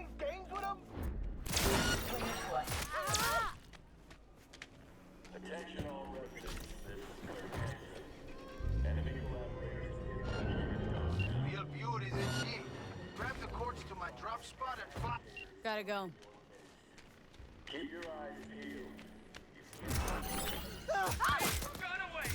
playing games with him? Attention all residents. This is Clear Enemy collaborators is Real beauty, isn't she? Grab the cords to my drop spot and fly. Gotta go. Keep your eyes peeled. Gun away!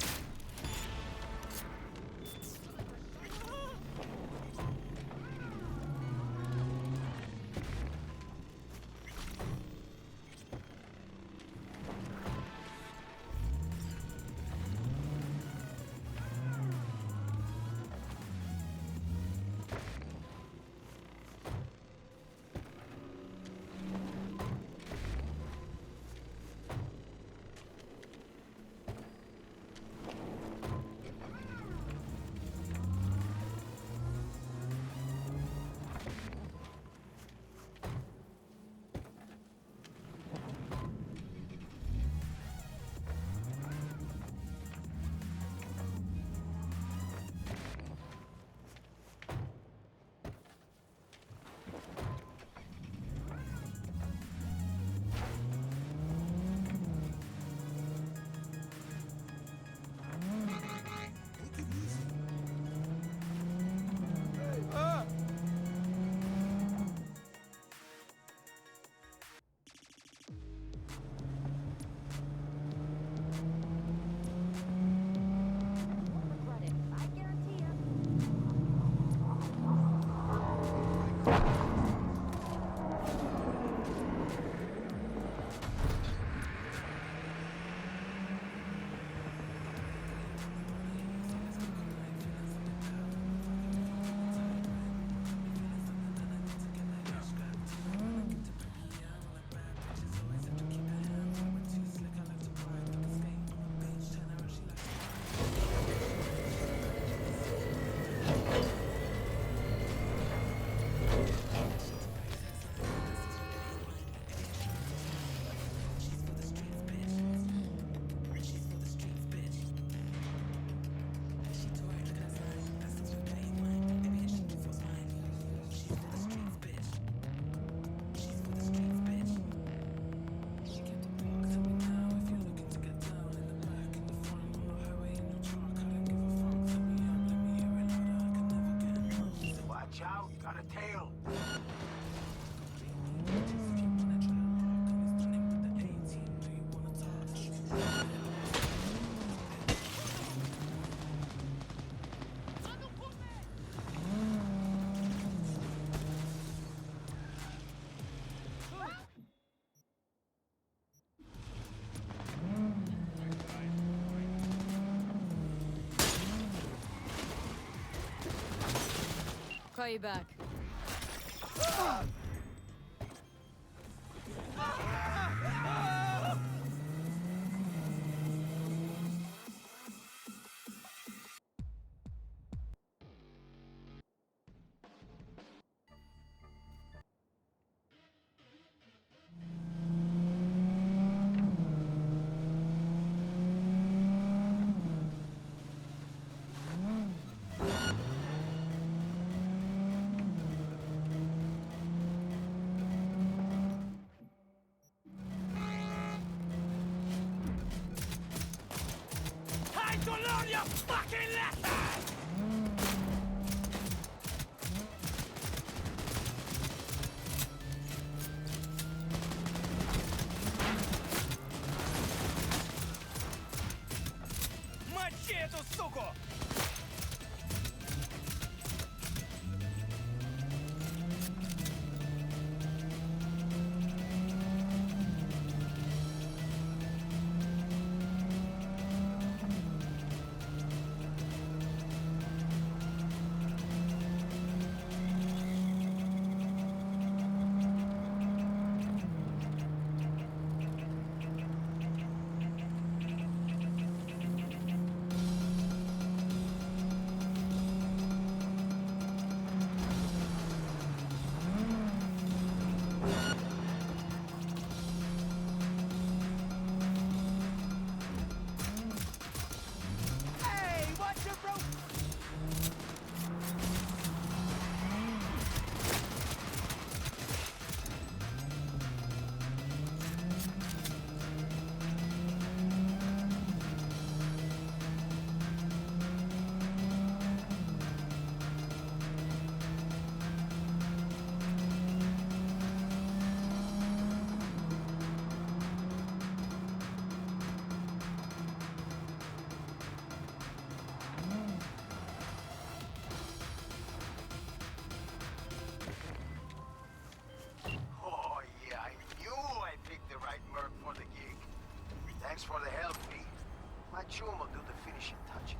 Call you back. Эту суку! Thanks for the help, V. My chum will do the finishing touches.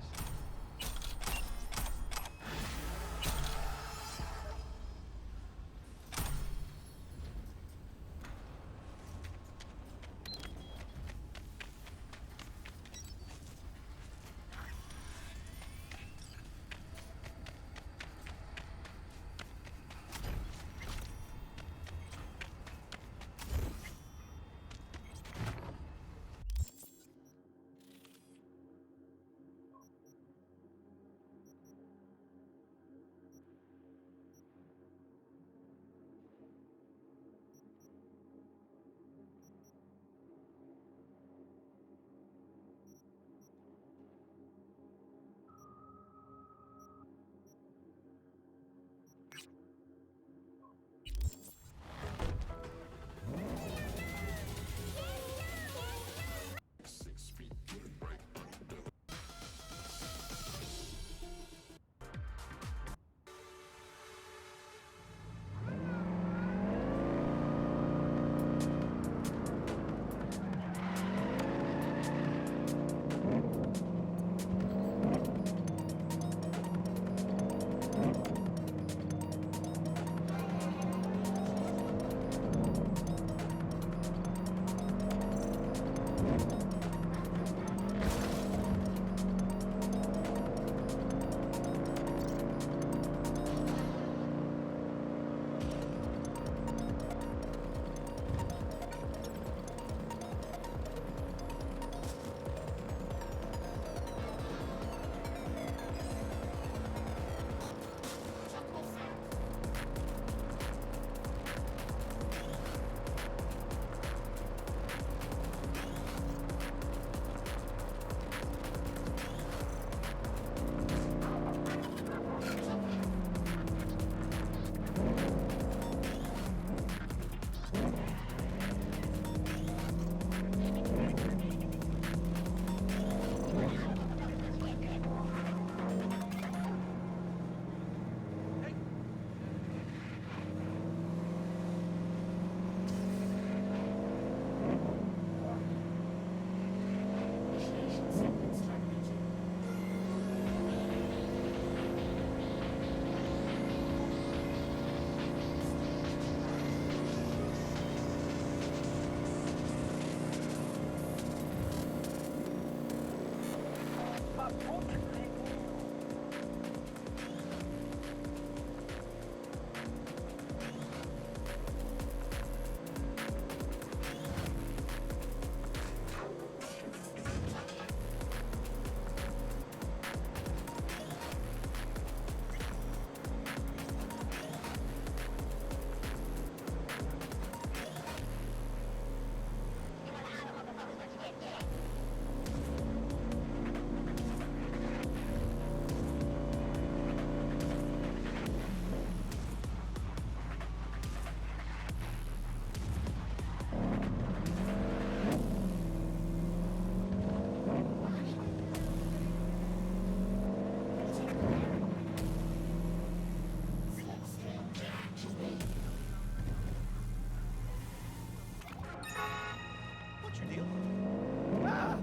What's your deal? Ah!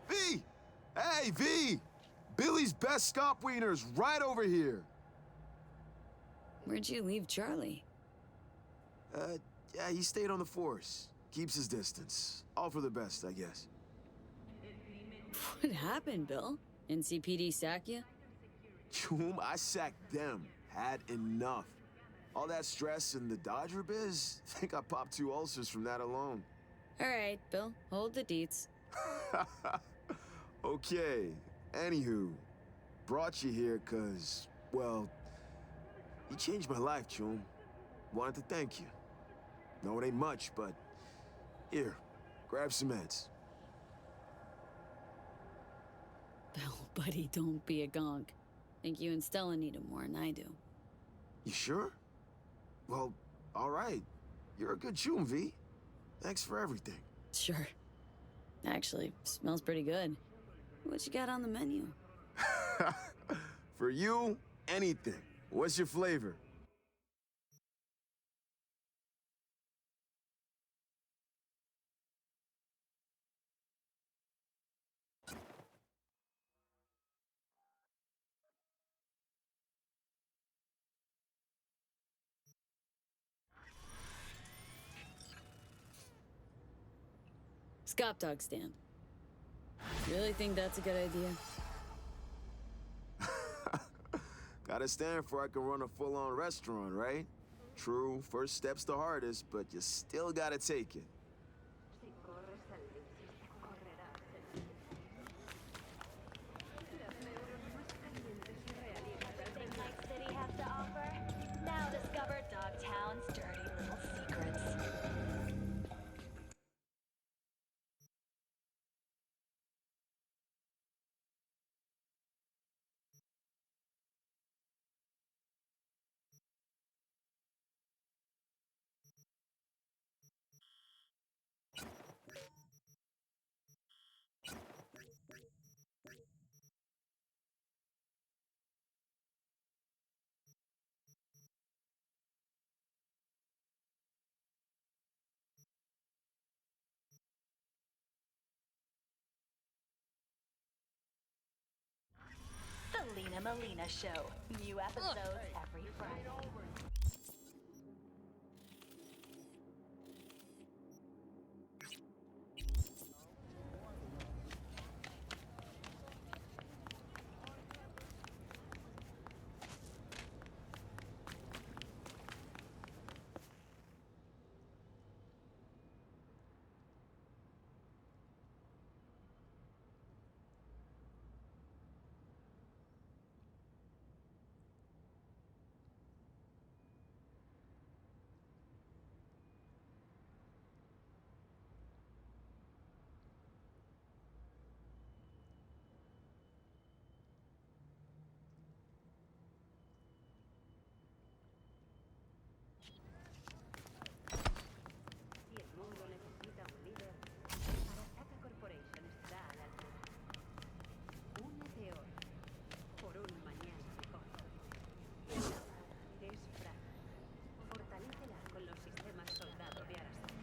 V! Hey, V! Billy's best scop wiener's right over here. Where'd you leave Charlie? Yeah, he stayed on the force. Keeps his distance. All for the best, I guess. What happened, Bill? NCPD sack you? Whom I sacked them. Had enough. All that stress in the Dodger biz? Think I popped 2 ulcers from that alone. All right, Bill, hold the deets. Okay, anywho. Brought you here 'cause, well, you changed my life, Chum. Wanted to thank you. No, it ain't much, but here, grab some meds. Bill, buddy, don't be a gonk. Think you and Stella need him more than I do. You sure? Well, all right. You're a good choom, V. Thanks for everything. Sure. Actually, smells pretty good. What you got on the menu? For you, anything. What's your flavor? Scop dog stand. Really think that's a good idea? Gotta stand for I can run a full-on restaurant, right? True, first step's the hardest, but you still gotta take it. Everything Night City has to offer. Now discover Dogtown's dirty little secrets. The Lena Melina Show. New episodes every Friday. Si el mundo necesita un líder, Arasaka Corporation estará a la altura. Únete hoy por un mañana mejor. Es frágil. Fortalécela con los sistemas soldado de Arasaka.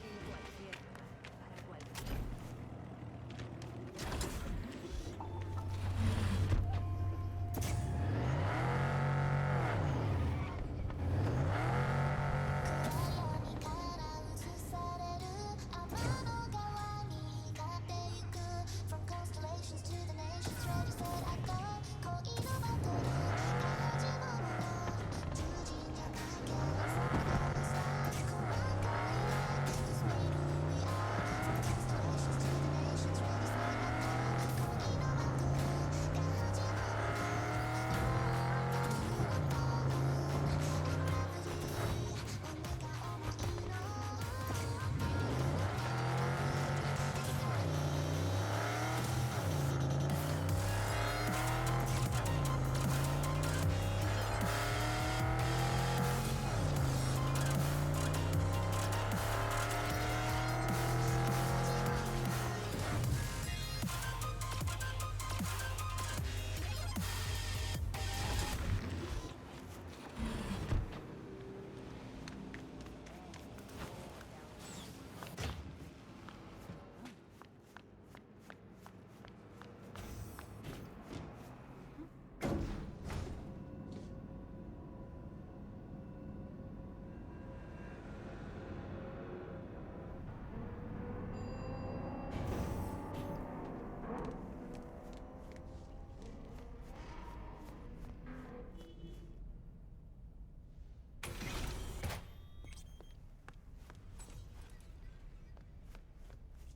En cualquier lugar, para cualquier.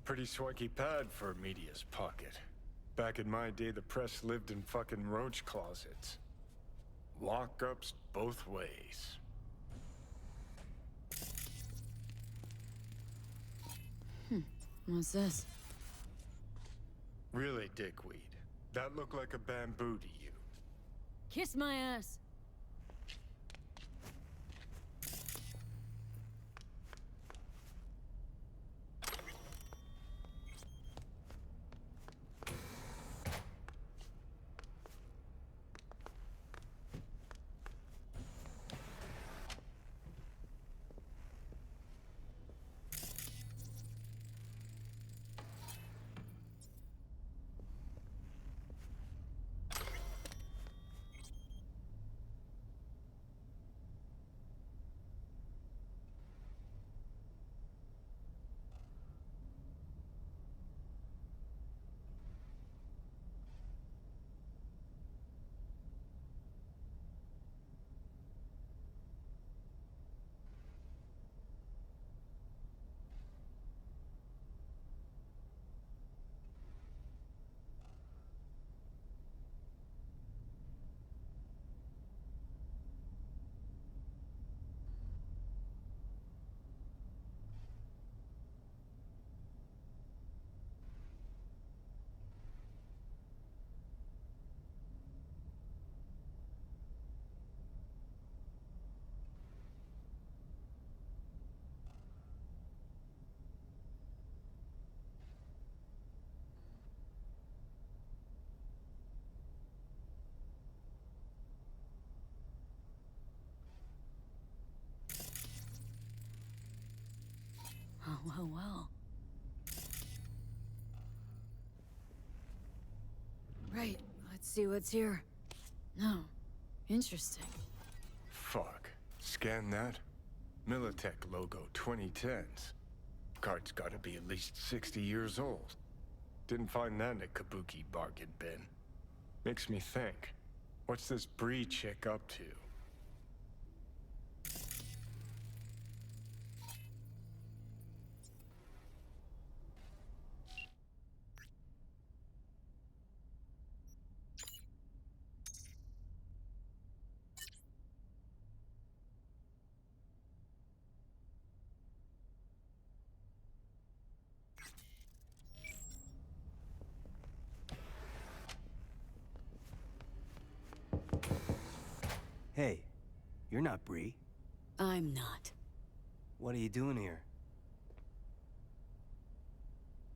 Pretty swanky pad for a media's pocket. Back in my day, the press lived in fucking roach closets. Lockups both ways. What's this? Really, dickweed. That looked like a bamboo to you. Kiss my ass. Well. Right, let's see what's here. No. Interesting. Fuck. Scan that? Militech logo 2010s. Card's gotta be at least 60 years old. Didn't find that in a kabuki bargain bin. Makes me think. What's this Bree chick up to? Hey, you're not Bree. I'm not. What are you doing here?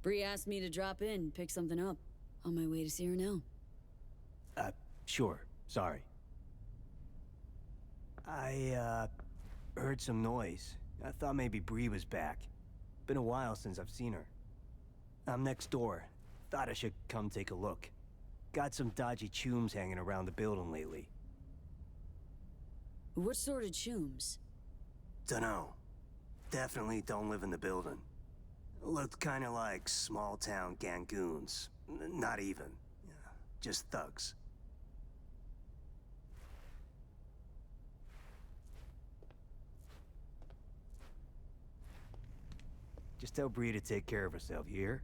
Bree asked me to drop in, pick something up. On my way to see her now. Sure. Sorry. I, heard some noise. I thought maybe Bree was back. Been a while since I've seen her. I'm next door. Thought I should come take a look. Got some dodgy chooms hanging around the building lately. What sort of chooms? Dunno. Definitely don't live in the building. Looked kinda like small-town gangoons. Not even. Just thugs. Just tell Bree to take care of herself, you hear?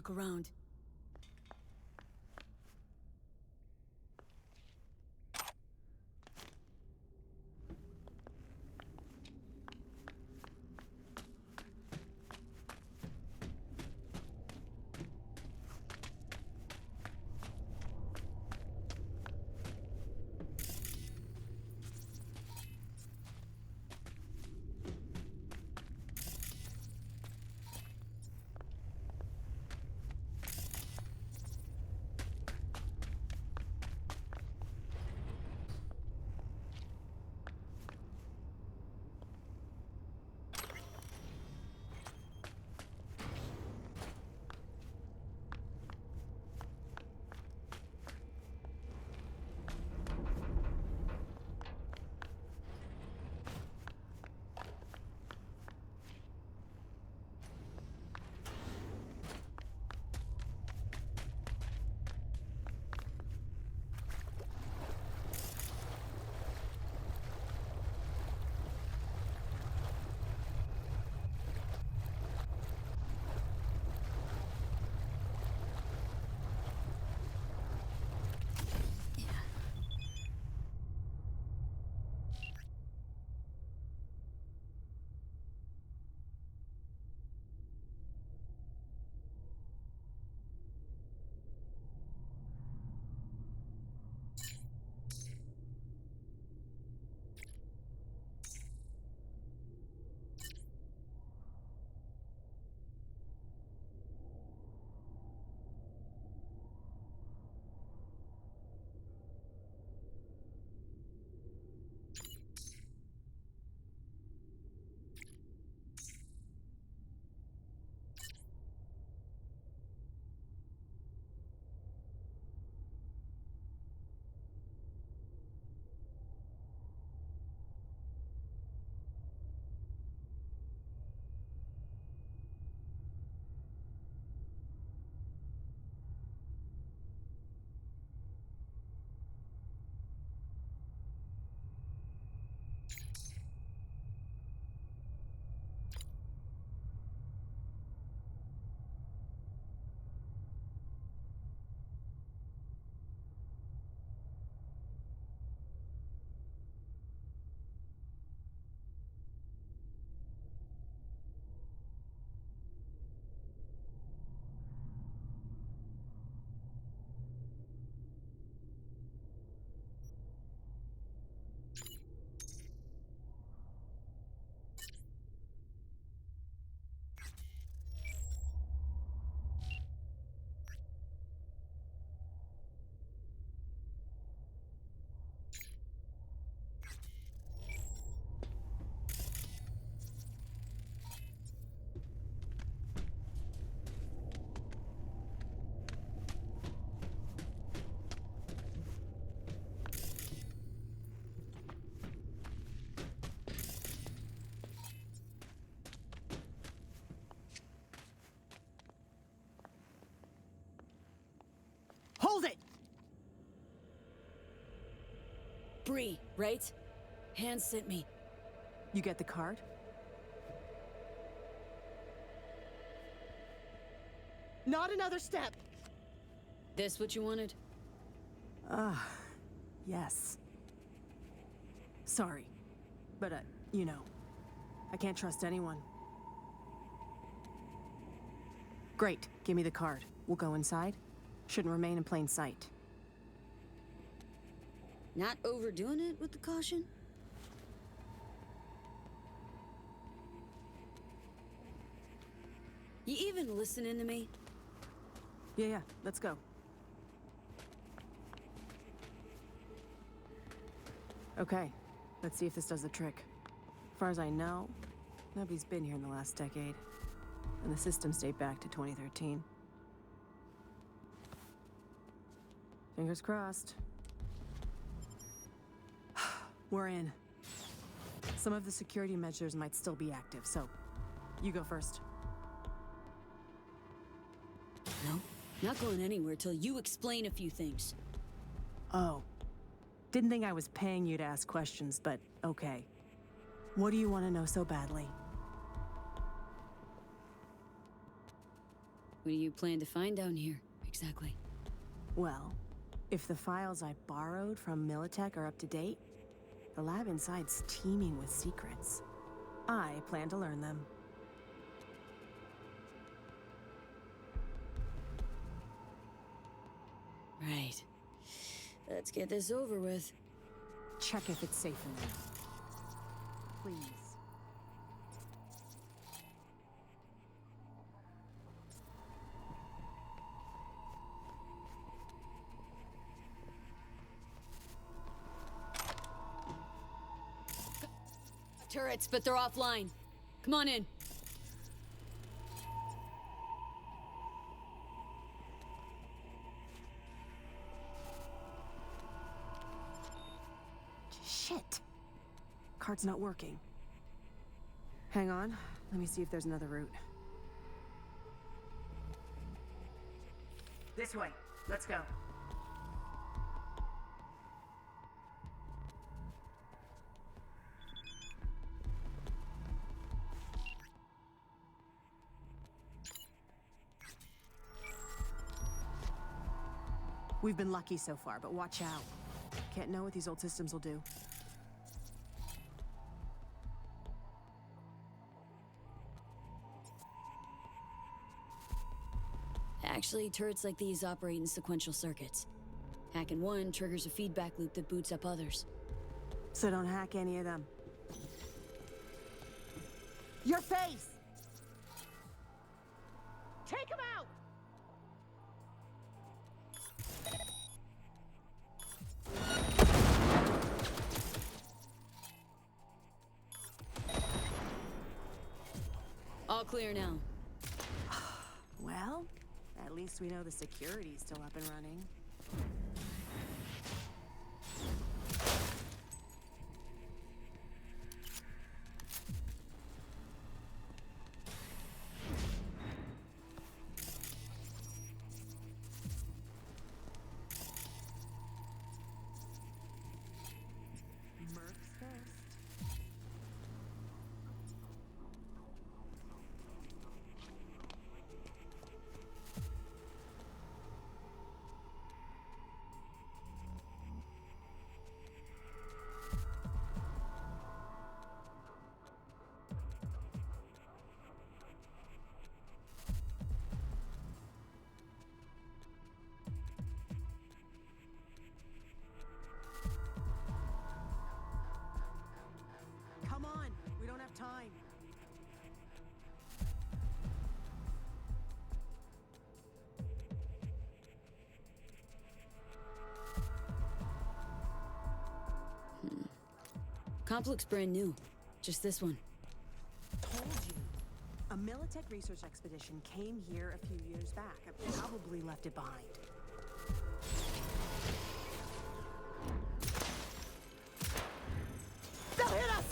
look around. Hold it! Bree, right? Hand sent me. You get the card? Not another step! This what you wanted? Yes. Sorry. But, you know, I can't trust anyone. Great. Give me the card. We'll go inside. Shouldn't remain in plain sight. Not overdoing it with the caution? You even listening to me? Yeah, let's go. Okay, let's see if this does the trick. As far as I know, nobody's been here in the last decade. And the systems date back to 2013. Fingers crossed. We're in. Some of the security measures might still be active, so you go first. No, not going anywhere till you explain a few things. Oh. Didn't think I was paying you to ask questions, but okay. What do you want to know so badly? What do you plan to find down here, exactly? Well, if the files I borrowed from Militech are up to date, the lab inside's teeming with secrets. I plan to learn them. Right. Let's get this over with. Check if it's safe in there. Please. Turrets, but they're offline. Come on in. Shit. Card's not working. Hang on. Let me see if there's another route. This way. Let's go. We've been lucky so far, but watch out. Can't know what these old systems will do. Actually, turrets like these operate in sequential circuits. Hacking one triggers a feedback loop that boots up others. So don't hack any of them. Your face! Take him out! All clear now. Well, at least we know the security's still up and running. Mercs first. Come on, we don't have time. Comp looks brand new. Just this one. Told you. A Militech research expedition came here a few years back. I probably left it behind. They'll hit us!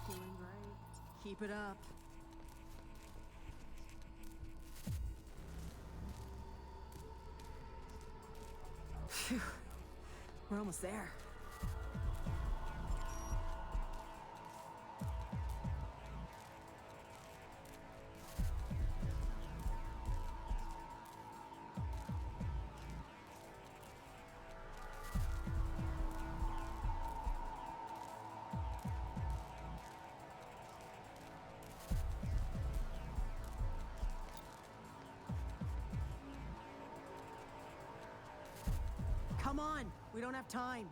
Doing great. Keep it up. Phew. We're almost there. Come on, we don't have time.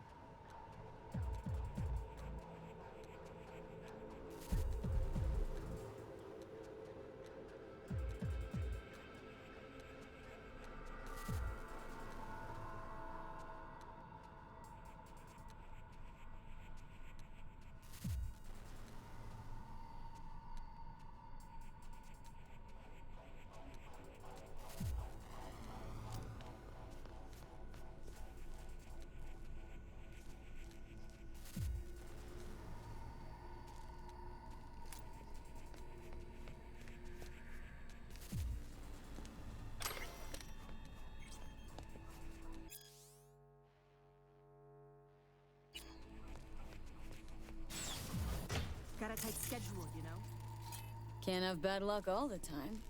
Can't have bad luck all the time.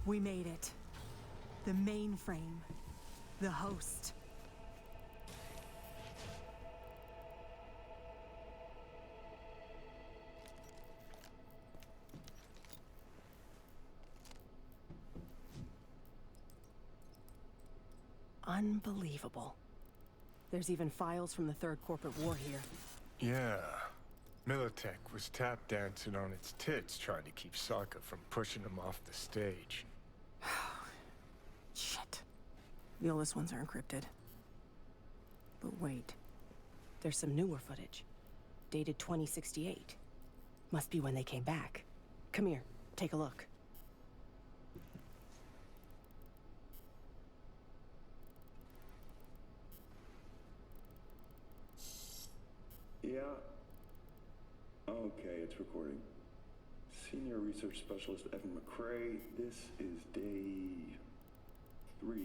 We made it. The mainframe. The host. Unbelievable. There's even files from the Third Corporate War here. Yeah. Militech was tap dancing on its tits trying to keep Sokka from pushing him off the stage. Shit. The oldest ones are encrypted. But wait. There's some newer footage. Dated 2068. Must be when they came back. Come here, take a look. Yeah. Okay, it's recording. Senior Research Specialist Evan McCrae, this is day 3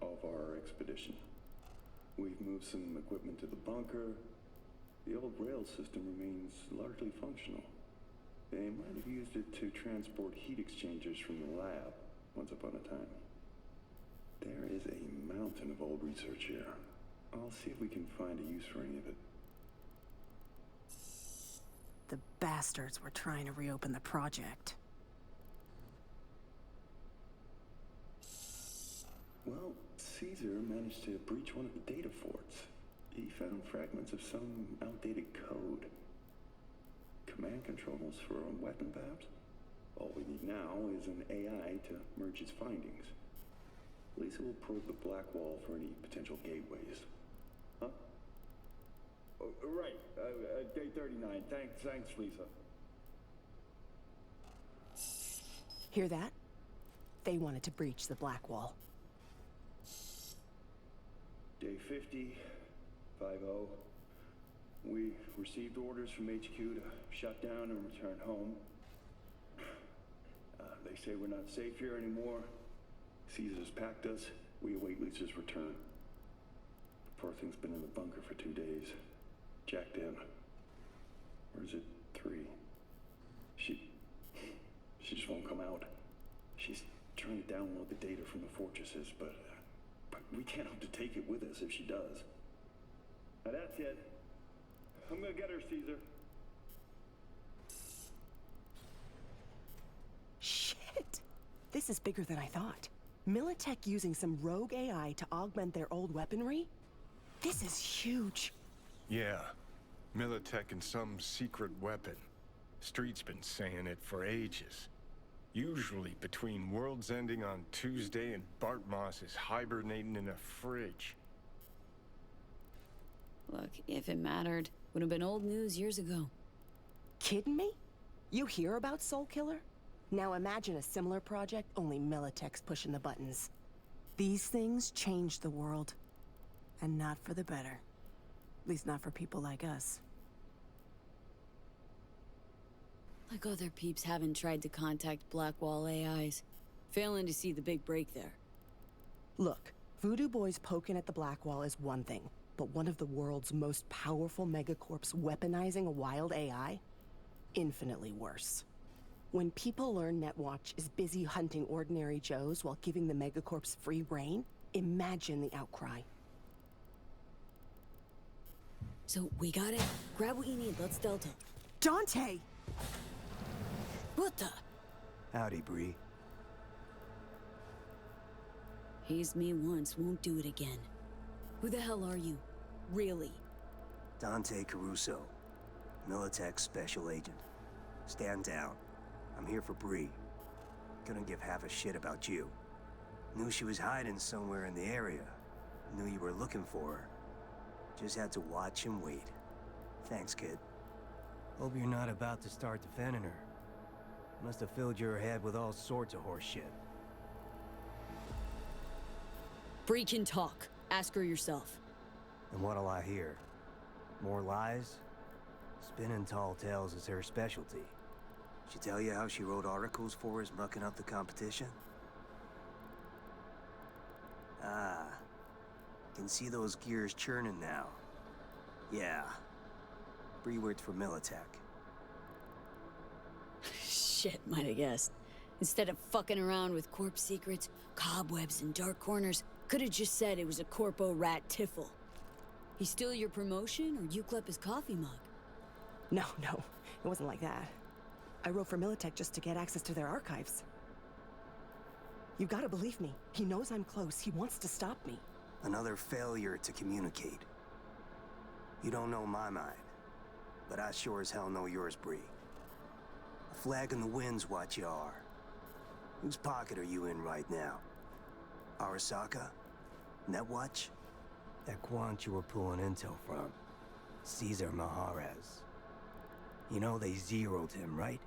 of our expedition. We've moved some equipment to the bunker. The old rail system remains largely functional. They might have used it to transport heat exchangers from the lab once upon a time. There is a mountain of old research here. I'll see if we can find a use for any of it. The bastards were trying to reopen the project. Well, Caesar managed to breach one of the data forts. He found fragments of some outdated code. Command controls for a weapon, perhaps? All we need now is an AI to merge its findings. Lisa will probe the black wall for any potential gateways. Huh? Oh, right. Day 39. Thanks, Lisa. Hear that? They wanted to breach the black wall. Day 50, 50. We received orders from HQ to shut down and return home. They say we're not safe here anymore. Caesar's packed us. We await Lisa's return. The poor thing's been in the bunker for 2 days. Jacked in. Or is it 3? She just won't come out. She's trying to download the data from the fortresses, but we can't hope to take it with us if she does. Now that's it. I'm gonna get her, Caesar. Shit! This is bigger than I thought. Militech using some rogue AI to augment their old weaponry? This is huge. Yeah. Militech and some secret weapon. Street's been saying it for ages. Usually between worlds ending on Tuesday and Bart Moss is hibernating in a fridge. Look, if it mattered, would have been old news years ago. Kidding me? You hear about Soul Killer? Now imagine a similar project, only Militech's pushing the buttons. These things change the world. And not for the better. At least not for people like us. Like other peeps haven't tried to contact Blackwall AIs. Failing to see the big break there. Look, Voodoo Boys poking at the Blackwall is one thing, but one of the world's most powerful megacorps weaponizing a wild AI? Infinitely worse. When people learn Netwatch is busy hunting ordinary Joes while giving the megacorps free reign, imagine the outcry. So, we got it. Grab what you need, let's Delta. Dante! What the? Howdy, Bree. Hazed me once, won't do it again. Who the hell are you? Really? Dante Caruso. Militech special agent. Stand down. I'm here for Bree. Couldn't give half a shit about you. Knew she was hiding somewhere in the area. Knew you were looking for her. Just had to watch and wait. Thanks, kid. Hope you're not about to start defending her. Must have filled your head with all sorts of horse shit. Bree can talk. Ask her yourself. And what'll I hear? More lies? Spinning tall tales is her specialty. She tell you how she wrote articles for us mucking up the competition? Ah. Can see those gears churning now. Yeah. Bree worked for Militech. Shit, might have guessed. Instead of fucking around with corp secrets, cobwebs, and dark corners, could have just said it was a corpo rat tiffle. He steal your promotion, or you clip his coffee mug? No, it wasn't like that. I wrote for Militech just to get access to their archives. You gotta believe me. He knows I'm close. He wants to stop me. Another failure to communicate. You don't know my mind, but I sure as hell know yours, Bree. A flag in the wind's what you are. Whose pocket are you in right now? Arasaka? Netwatch? That quant you were pulling intel from. Caesar Maharez. You know they zeroed him, right?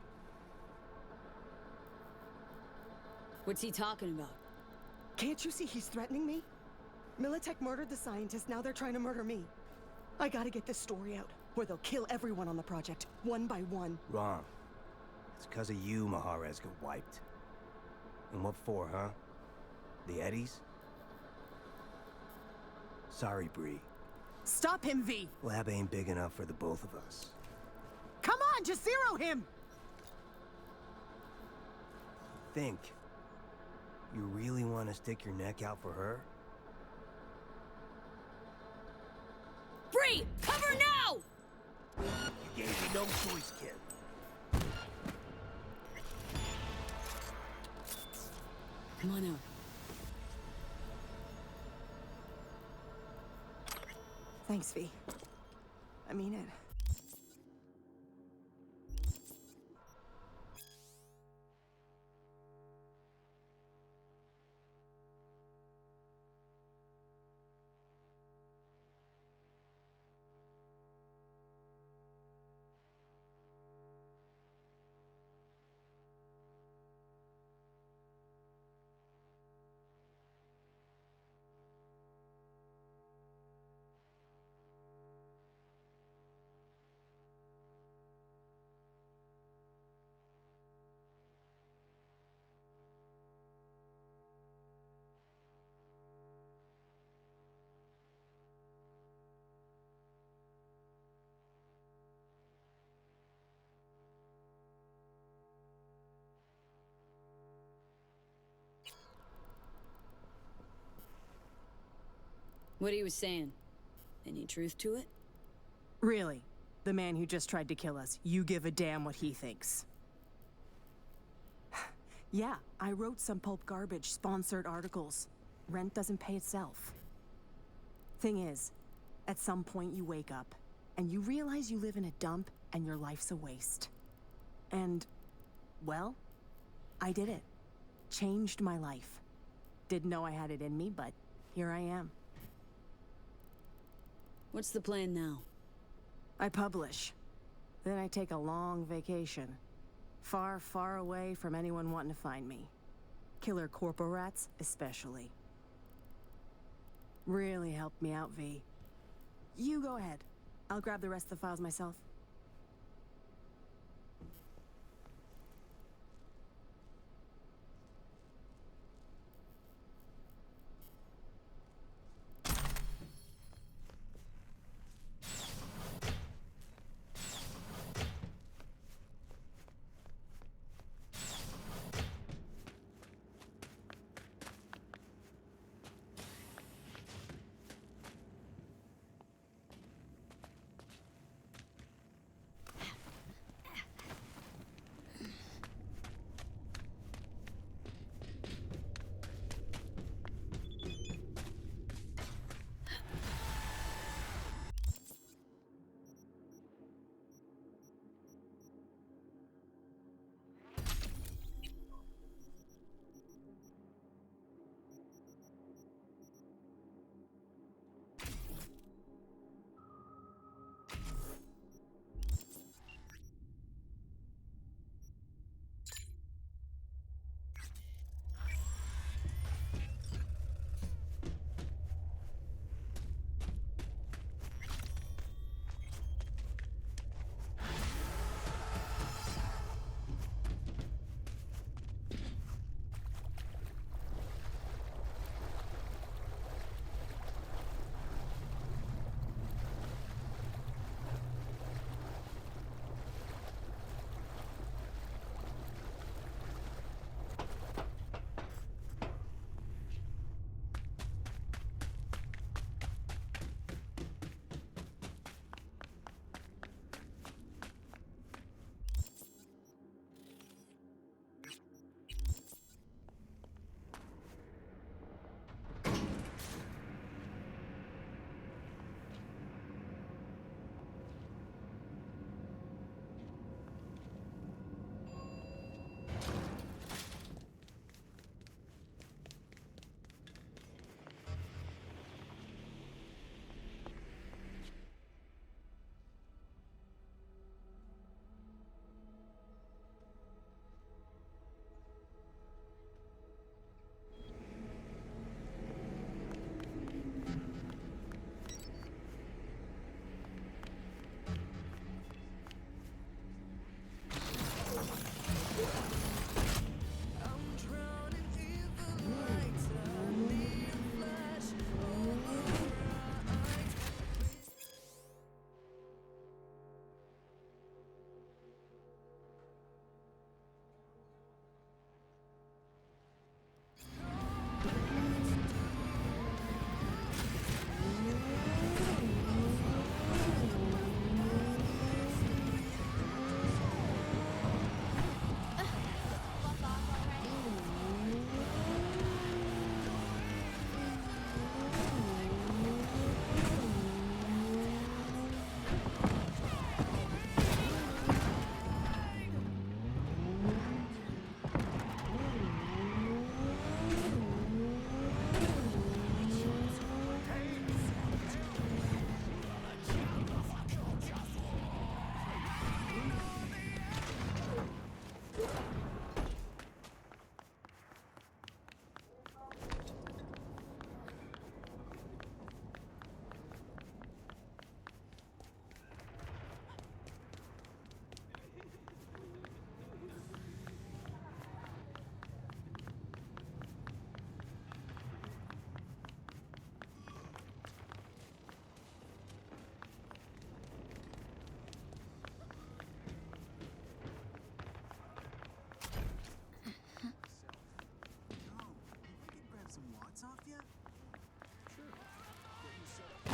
What's he talking about? Can't you see he's threatening me? Militech murdered the scientist, now they're trying to murder me. I gotta get this story out, where they'll kill everyone on the project, one by one. Wrong. It's 'cause of you Maharez got wiped. And what for, huh? The Eddies? Sorry, Bree. Stop him, V! Lab ain't big enough for the both of us. Come on, just zero him! Think. You really want to stick your neck out for her? Bree, cover now! You gave me no choice, kid. Come on out. Thanks, V. I mean it. What he was saying. Any truth to it? Really? The man who just tried to kill us, you give a damn what he thinks. Yeah, I wrote some pulp garbage, sponsored articles. Rent doesn't pay itself. Thing is, at some point you wake up, and you realize you live in a dump and your life's a waste. And, well, I did it. Changed my life. Didn't know I had it in me, but here I am. What's the plan now? I publish. Then I take a long vacation. Far, far away from anyone wanting to find me. Killer corpo rats, especially. Really helped me out, V. You go ahead. I'll grab the rest of the files myself.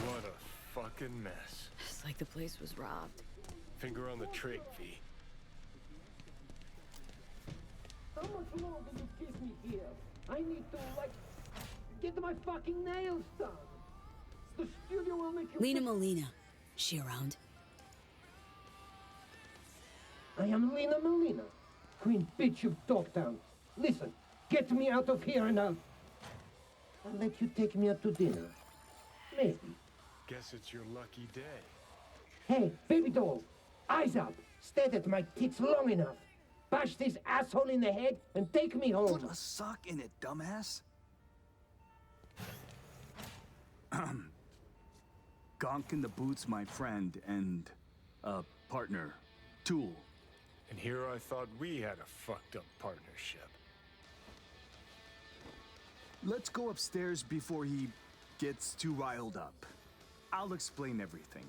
What a fucking mess. It's like the place was robbed. Finger on the trig, V. How much longer you keep me here? I need to, like, get my fucking nails done. The studio will make you... Lena Molina. She around? I am Lena Molina, Queen Bitch of Dogtown. Listen, get me out of here and I'll let you take me out to dinner. Maybe. Guess it's your lucky day. Hey, baby doll, eyes up. Stare at my tits long enough. Bash this asshole in the head and take me home. Put a sock in it, dumbass. Gonk in the Boots, my friend, and partner, Tool. And here I thought we had a fucked up partnership. Let's go upstairs before he gets too riled up. I'll explain everything.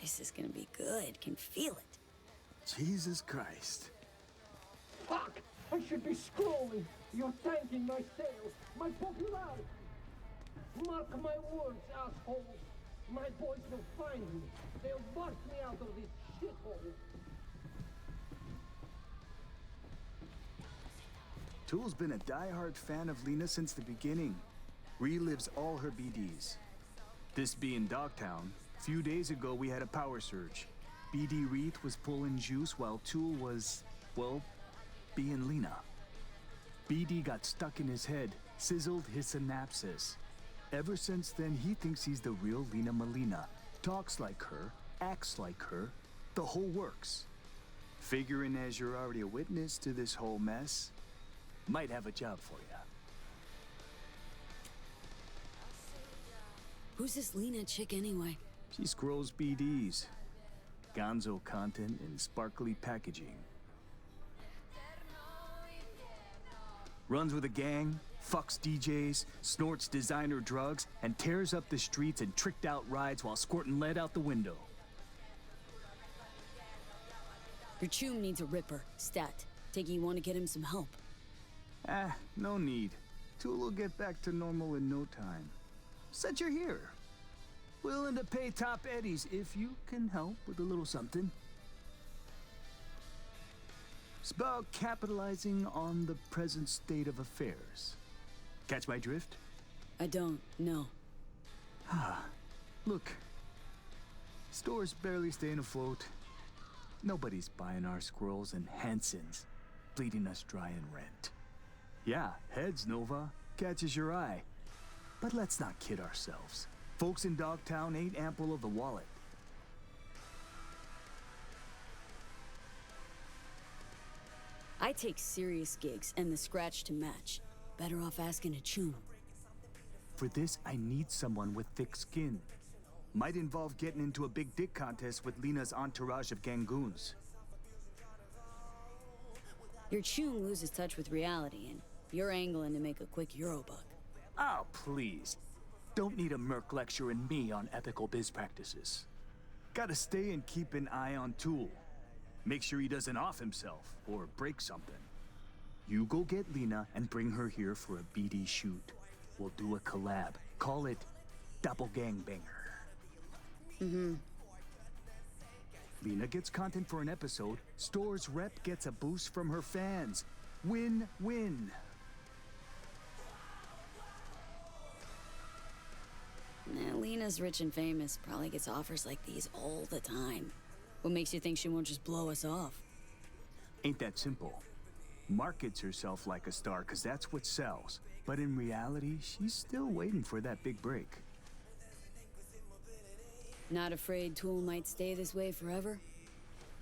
This is gonna be good. Can feel it. Jesus Christ. Fuck! I should be scrolling. You're tanking my sales, my popularity. Mark my words, asshole. My boys will find me. They'll bust me out of this shithole. Tool's been a diehard fan of Lena since the beginning. Relives all her BDs. This being Dogtown, a few days ago we had a power surge. BD Reeth was pulling juice while Tool was, well, being Lena. BD got stuck in his head, sizzled his synapses. Ever since then, he thinks he's the real Lena Molina. Talks like her, acts like her, the whole works. Figuring as you're already a witness to this whole mess, might have a job for ya. Who's this Lena chick anyway? She scrolls BDs. Gonzo content in sparkly packaging. Runs with a gang, fucks DJs, snorts designer drugs, and tears up the streets in tricked out rides while squirting lead out the window. Your chum needs a ripper. Stat. Take it you want to get him some help. No need. Tool will get back to normal in no time. Said you're here. Willing to pay top eddies if you can help with a little something. It's about capitalizing on the present state of affairs. Catch my drift? I don't, no. Look. Store's barely staying afloat. Nobody's buying our squirrels and Hansons, bleeding us dry in rent. Yeah, heads, Nova. Catches your eye. But let's not kid ourselves. Folks in Dogtown ain't ample of the wallet. I take serious gigs and the scratch to match. Better off asking a chum. For this, I need someone with thick skin. Might involve getting into a big dick contest with Lena's entourage of gangoons. Your chum loses touch with reality, and you're angling to make a quick Eurobuck. Oh, please. Don't need a Merc lecturing me on ethical biz practices. Gotta stay and keep an eye on Tool. Make sure he doesn't off himself or break something. You go get Lena and bring her here for a BD shoot. We'll do a collab. Call it Doppelgangbanger. Lena gets content for an episode. Store's rep gets a boost from her fans. Win-win. Lena's rich and famous. Probably gets offers like these all the time. What makes you think she won't just blow us off? Ain't that simple. Markets herself like a star because that's what sells. But in reality, she's still waiting for that big break. Not afraid Tool might stay this way forever?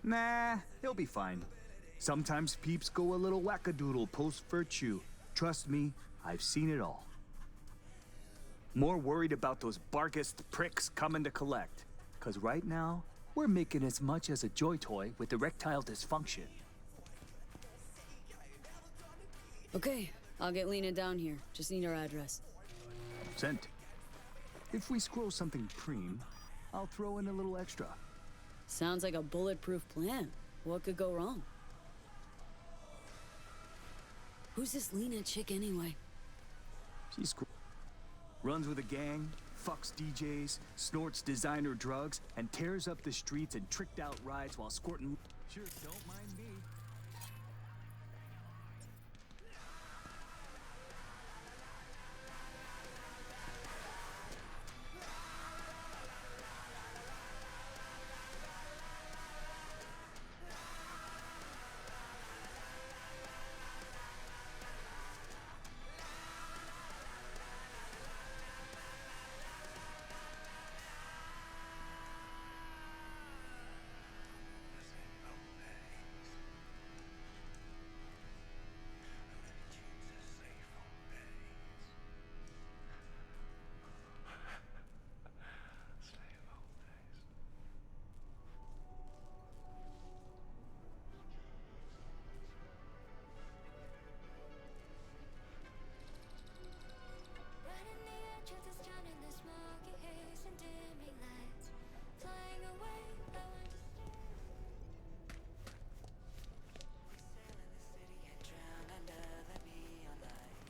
Nah, he'll be fine. Sometimes peeps go a little wackadoodle post-virtue. Trust me, I've seen it all. More worried about those Bargist pricks coming to collect. Cause right now, we're making as much as a joy toy with erectile dysfunction. Okay, I'll get Lena down here. Just need her address. Sent. If we scroll something preem, I'll throw in a little extra. Sounds like a bulletproof plan. What could go wrong? Who's this Lena chick anyway? She's Runs with a gang, fucks DJs, snorts designer drugs, and tears up the streets in tricked out rides while squirting. Sure, don't mind me.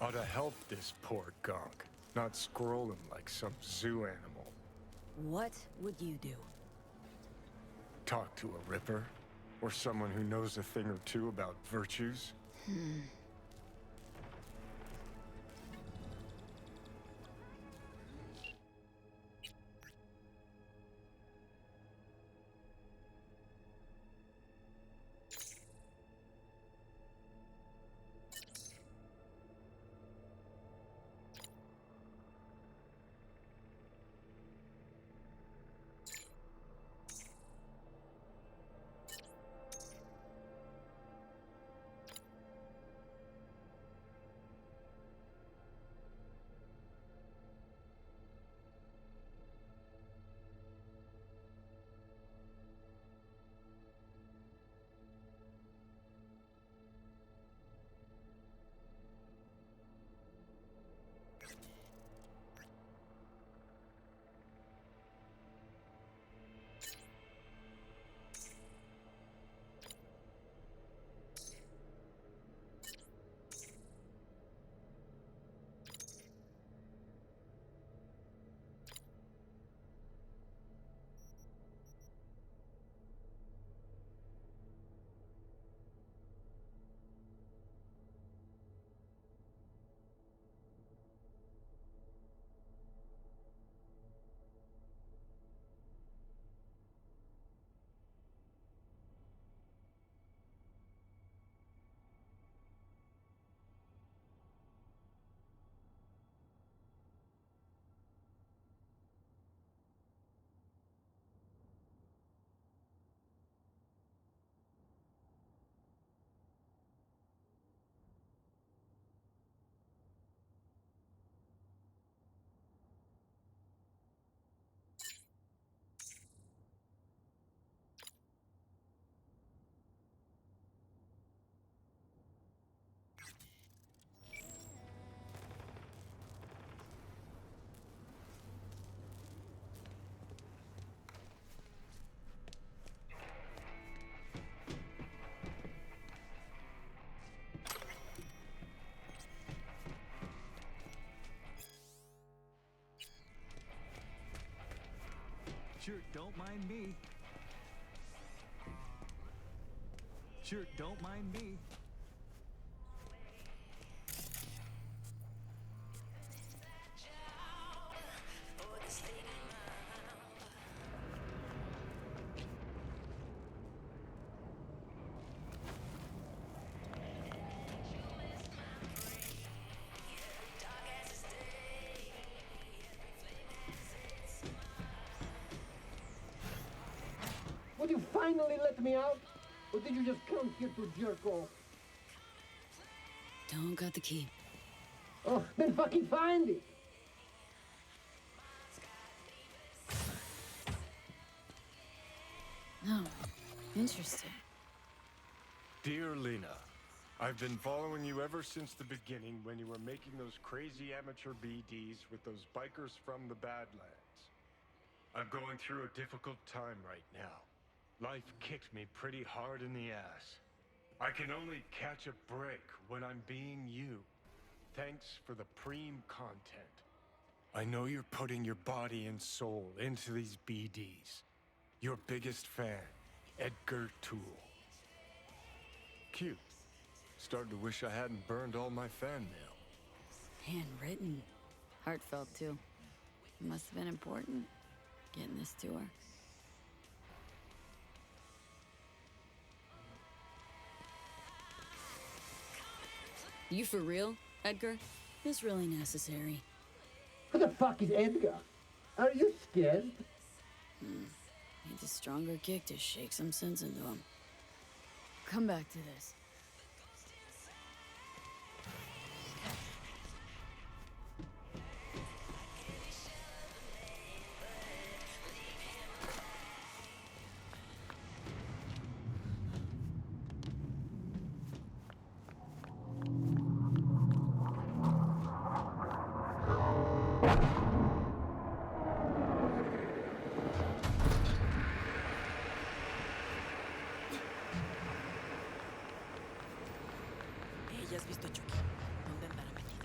Ought to help this poor gonk, not scroll him like some zoo animal. What would you do? Talk to a ripper? Or someone who knows a thing or two about virtues? Sure, don't mind me. Sure, don't mind me. Would you finally let me out? Or did you just come here to jerk off? Don't got the key. Oh, then fucking find it! No. Interesting. Dear Lena, I've been following you ever since the beginning when you were making those crazy amateur BDs with those bikers from the Badlands. I'm going through a difficult time right now. Life kicked me pretty hard in the ass. I can only catch a break when I'm being you. Thanks for the preem content. I know you're putting your body and soul into these BDs. Your biggest fan, Edgar Toole. Cute. Started to wish I hadn't burned all my fan mail. Handwritten. Heartfelt, too. Must have been important, getting this to her. You for real, Edgar? This really necessary? Who the fuck is Edgar? Are you scared? Needs a stronger kick to shake some sense into him. Come back to this. ¿Ya has visto a Chucky? ¿Dónde andará metido?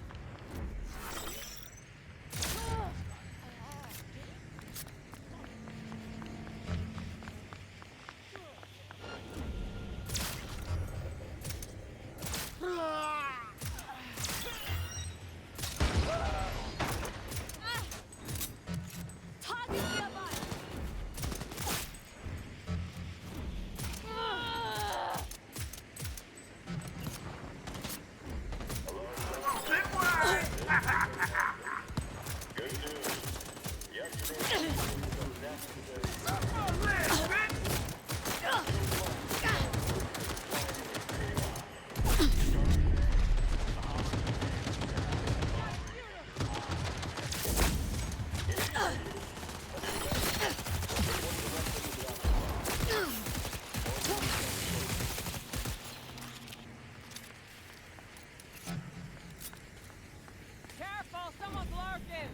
Careful, someone's lurking!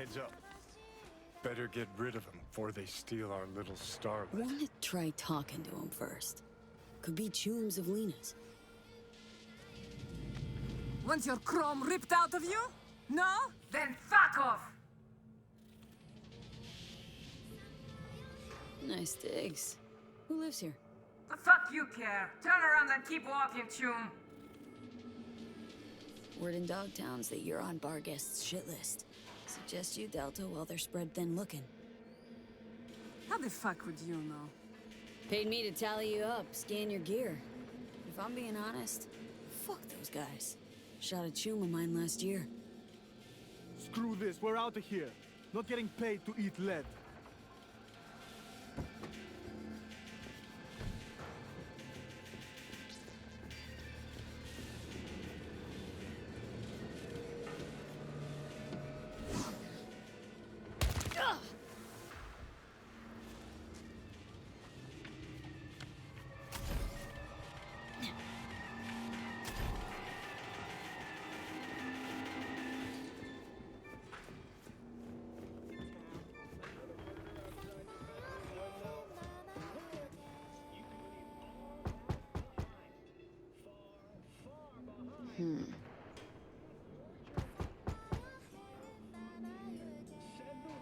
Heads up. Better get rid of them before they steal our little starlet. Wanna try talking to him first. Could be Chooms of Lena's. Want your chrome ripped out of you? No? Then fuck off! Nice digs. Who lives here? The fuck you care? Turn around and keep walking, Choom. Word in Dogtown's that you're on bar guests' shit list. Suggest you Delta while they're spread thin looking. How the fuck would you know? Paid me to tally you up, scan your gear. If I'm being honest, fuck those guys. Shot a Choom of mine last year. Screw this, we're out of here. Not getting paid to eat lead.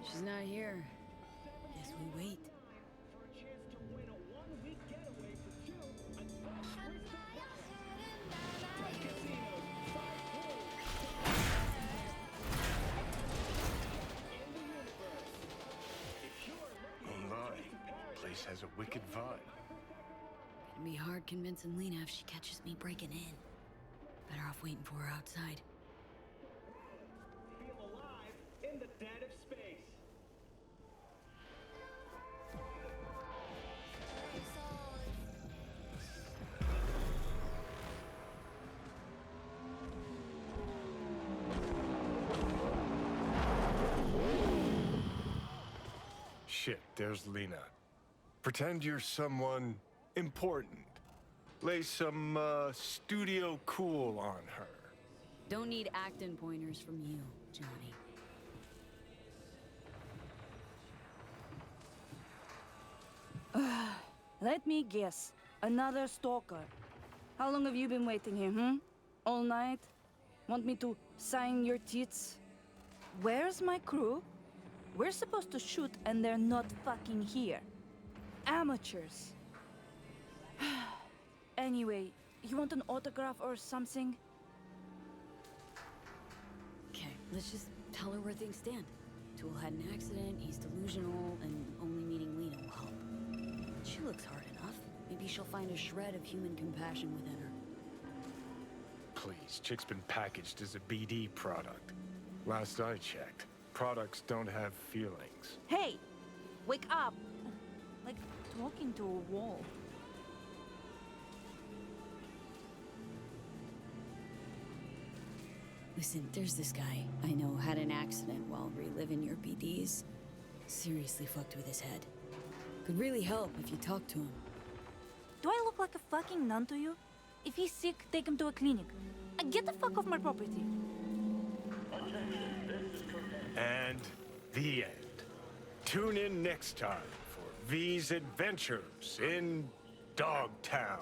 She's not here. Guess we wait. Won't lie. Place has a wicked vibe. Gonna be hard convincing Lena if she catches me breaking in. Better off waiting for her outside. Feel alive in the dead of space. Shit, there's Lena. Pretend you're someone important. Lay some, studio cool on her. Don't need acting pointers from you, Johnny. Let me guess. Another stalker. How long have you been waiting here, hmm? All night? Want me to sign your tits? Where's my crew? We're supposed to shoot and they're not fucking here. Amateurs. Anyway, you want an autograph or something? Okay, let's just tell her where things stand. Tool had an accident, he's delusional, and only meeting Lena will help. She looks hard enough. Maybe she'll find a shred of human compassion within her. Please, Chick's been packaged as a BD product. Last I checked, products don't have feelings. Hey! Wake up! Like talking to a wall. Listen, there's this guy I know had an accident while reliving your BDs. Seriously fucked with his head. Could really help if you talk to him. Do I look like a fucking nun to you? If he's sick, take him to a clinic. Get the fuck off my property. And the end. Tune in next time for V's adventures in Dogtown.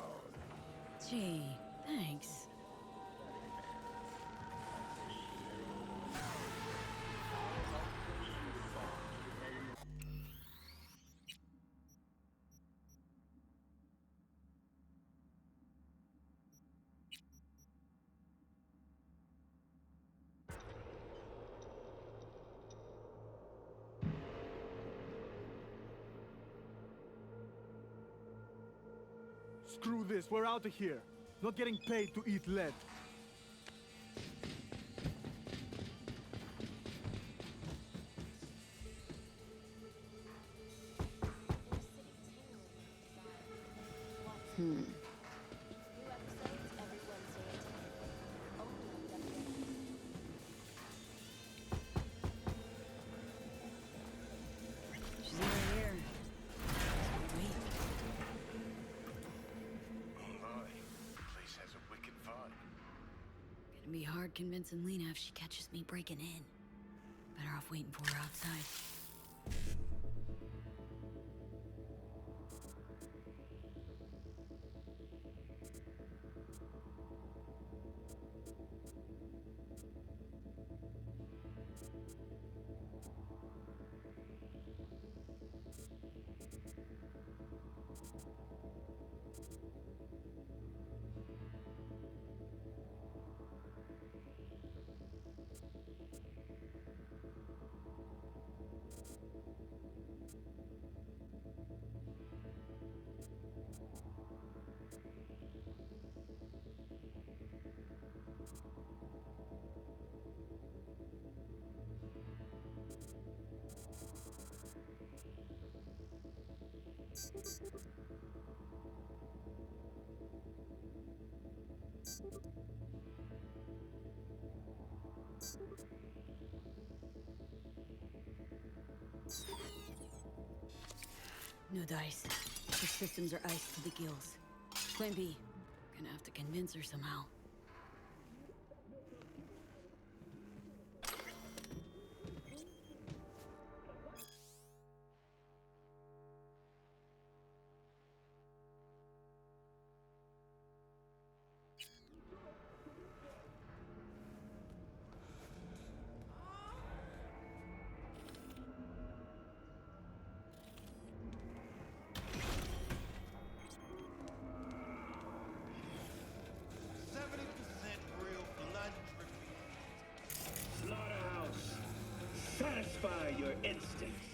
Gee, thanks. Screw this, we're out of here. Not getting paid to eat lead. She's not here. Wait. Won't lie. Place has a wicked vibe. Gonna be hard convincing Lena if she catches me breaking in. Better off waiting for her outside. No dice. Her systems are iced to the gills. Plan B. Gonna have to convince her somehow. Slaughterhouse. Satisfy your instincts.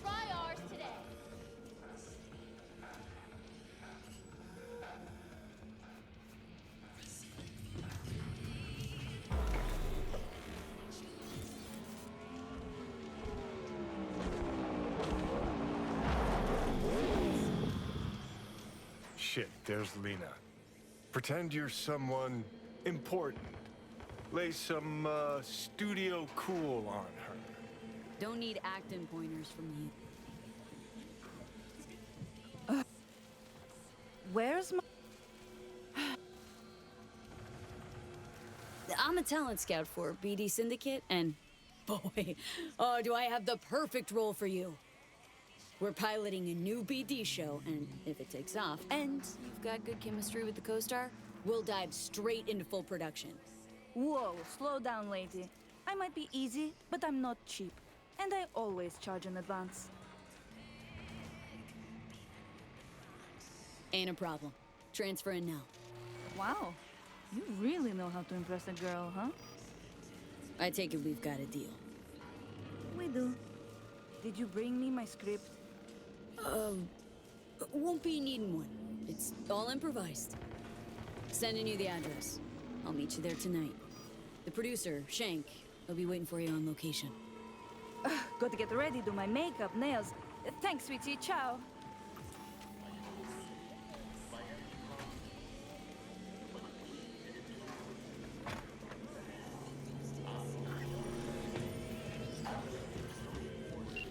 Try ours today. Shit, there's Lena. Pretend you're someone important. Lay some, studio cool on her. Don't need acting pointers from you. Where's my... I'm a talent scout for BD Syndicate, and boy, oh, do I have the perfect role for you. We're piloting a new BD show, and if it takes off, and you've got good chemistry with the co-star, we'll dive straight into full production. Whoa, slow down, lady. I might be easy, but I'm not cheap. And I always charge in advance. Ain't a problem. Transfer in now. Wow, you really know how to impress a girl, huh? I take it we've got a deal. We do. Did you bring me my script? Won't be needing one. It's all improvised. Sending you the address. I'll meet you there tonight. The producer, Shank, will be waiting for you on location. Got to get ready, do my makeup, nails. Thanks, sweetie. Ciao.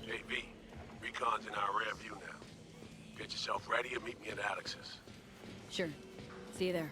Hey, V. Recon's in our rear view now. Get yourself ready and meet me at Alex's. Sure. See you there.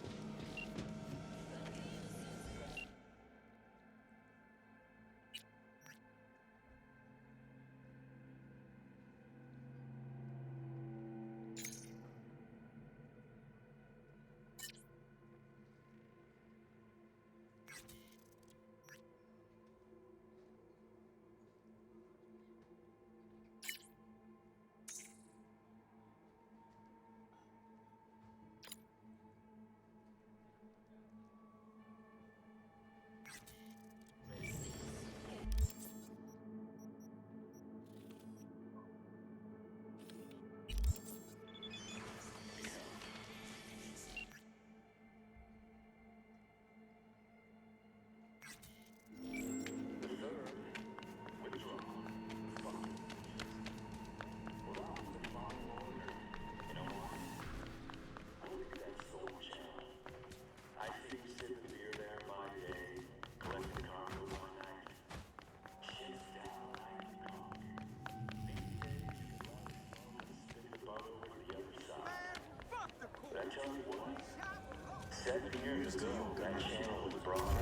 7 years ago, that channel was broadcast,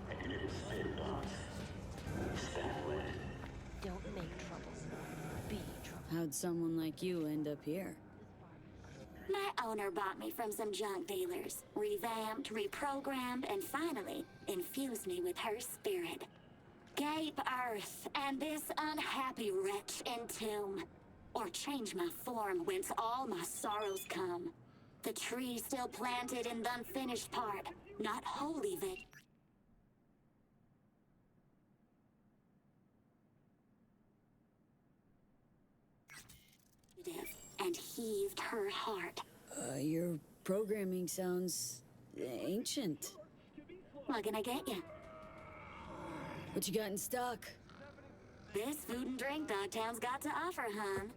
and you didn't spit, Doc. Stack led. Don't make trouble. Be trouble. How'd someone like you end up here? My owner bought me from some junk dealers, revamped, reprogrammed, and finally infused me with her spirit. Gape Earth and this unhappy wretch entomb, or change my form whence all my sorrows come. The tree still planted in the unfinished part, not wholly veg. And heaved her heart. Your programming sounds ancient. What can I get you? What you got in stock? This food and drink Dogtown's got to offer, hon.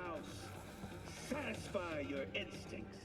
House. Satisfy your instincts.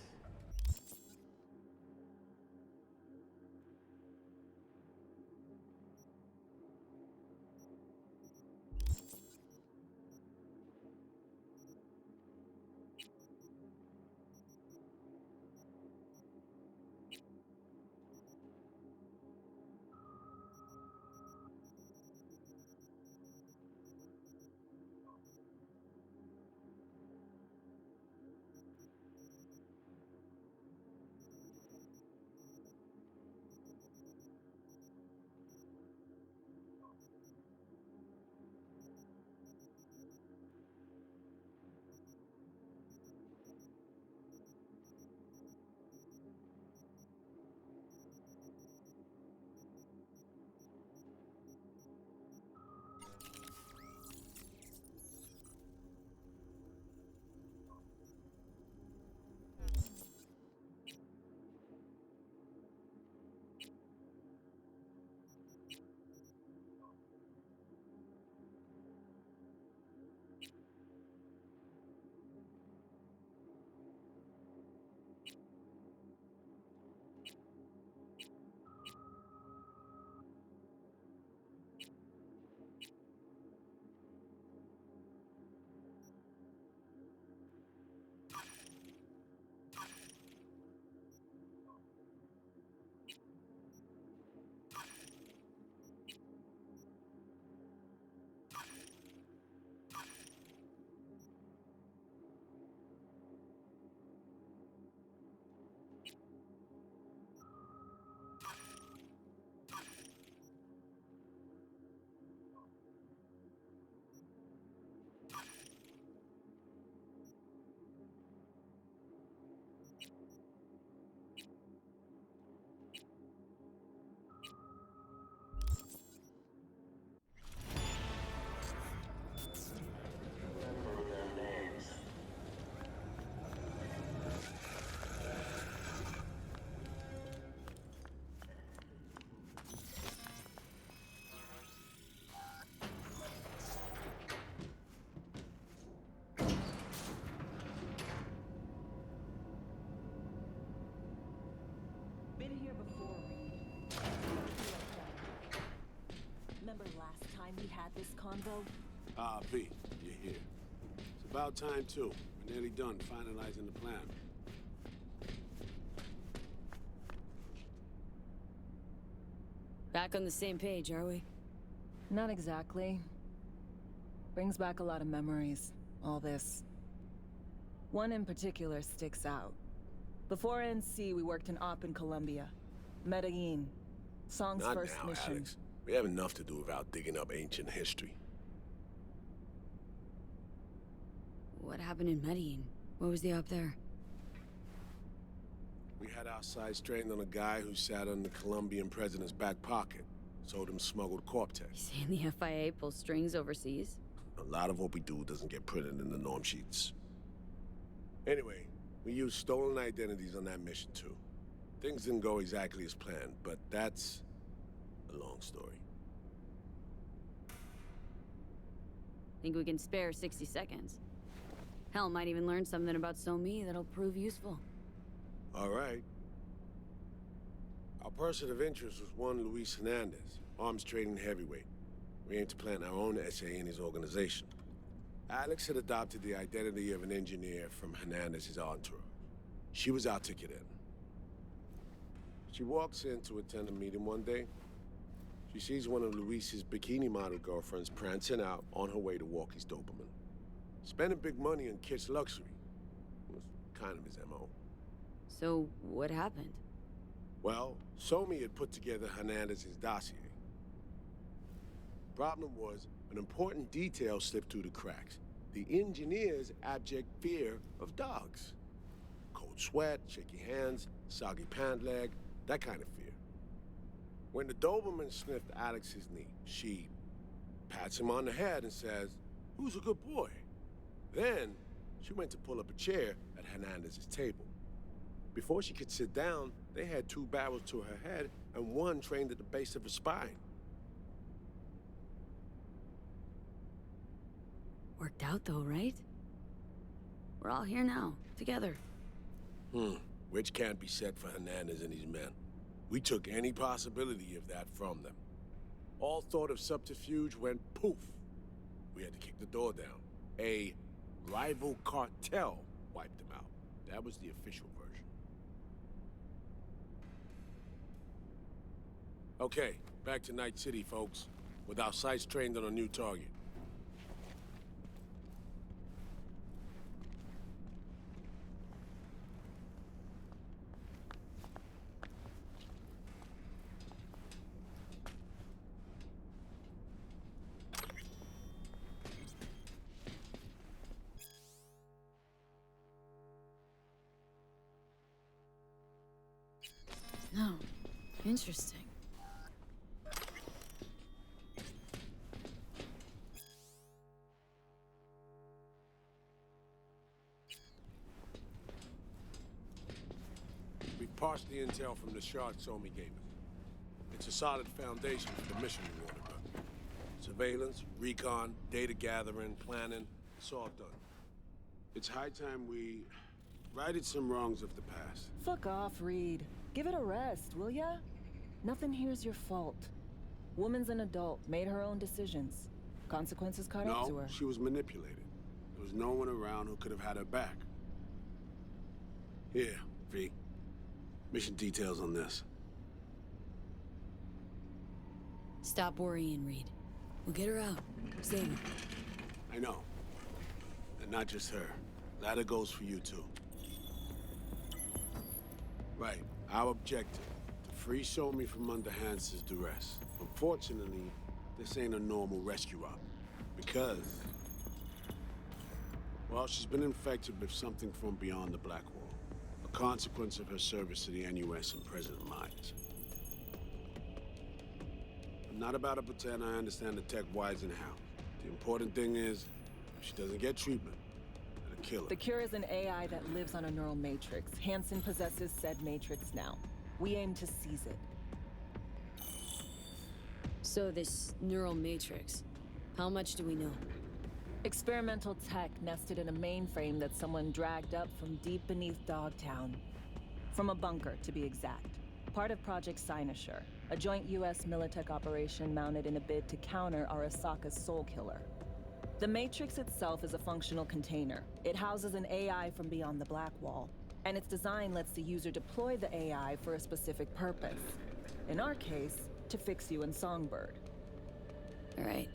Been here before, Reed. Remember last time we had this convo? Ah, V, you're here. It's about time, too. We're nearly done finalizing the plan. Back on the same page, are we? Not exactly. Brings back a lot of memories, all this. One in particular sticks out. Before NC, we worked an op in Colombia. Medellin. Song's Not first now, mission. Alex. We have enough to do without digging up ancient history. What happened in Medellin? What was the op there? We had our sights trained on a guy who sat on the Colombian president's back pocket. Sold him smuggled Corp-Tech. Saying the FIA pulls strings overseas? A lot of what we do doesn't get printed in the norm sheets. Anyway, we used stolen identities on that mission too. Things didn't go exactly as planned, but that's a long story. Think we can spare 60 seconds? Hell, might even learn something about So-Me that'll prove useful. All right. Our person of interest was one Luis Hernandez, arms trading heavyweight. We aim to plant our own SA in his organization. Alex had adopted the identity of an engineer from Hernandez's entourage. She was out to get in. She walks in to attend a meeting one day. She sees one of Luis's bikini model girlfriends prancing out on her way to walk his Doberman. Spending big money on kitsch luxury was kind of his MO. So, what happened? Well, Somi had put together Hernandez's dossier. Problem was, an important detail slipped through the cracks. The engineer's abject fear of dogs. Cold sweat, shaky hands, soggy pant leg, that kind of fear. When the Doberman sniffed Alex's knee, she pats him on the head and says, "Who's a good boy?" Then, she went to pull up a chair at Hernandez's table. Before she could sit down, they had 2 barrels to her head and 1 trained at the base of her spine. Worked out though, right? We're all here now, together. Which can't be said for Hernandez and his men. We took any possibility of that from them. All thought of subterfuge went poof. We had to kick the door down. A rival cartel wiped them out. That was the official version. Okay, back to Night City, folks. With our sights trained on a new target. No. Interesting. We've parsed the intel from the shard Somi gave us. It's a solid foundation for the mission we wanted done. Surveillance, recon, data gathering, planning, it's all done. It's high time we righted some wrongs of the past. Fuck off, Reed. Give it a rest, will ya? Nothing here's your fault. Woman's an adult, made her own decisions. Consequences caught up to her. No, she was manipulated. There was no one around who could have had her back. Here, V. Mission details on this. Stop worrying, Reed. We'll get her out. Save her. I know. And not just her. Ladder goes for you, too. Right. Our objective, to free Somi from under Hansen's duress. Unfortunately, this ain't a normal rescue op. Because, well, she's been infected with something from beyond the Black Wall. A consequence of her service to the NUS and President Myers. I'm not about to pretend I understand the tech whys and how. The important thing is, if she doesn't get treatment, it'll kill her. The cure is an AI that lives on a neural matrix. Hansen possesses said matrix now. We aim to seize it. So this neural matrix, how much do we know? Experimental tech nested in a mainframe that someone dragged up from deep beneath Dogtown. From a bunker, to be exact. Part of Project Cynosure, a joint US Militech operation mounted in a bid to counter Arasaka's Soul Killer. The Matrix itself is a functional container. It houses an AI from beyond the Black Wall, and its design lets the user deploy the AI for a specific purpose. In our case, to fix you in Songbird. All right.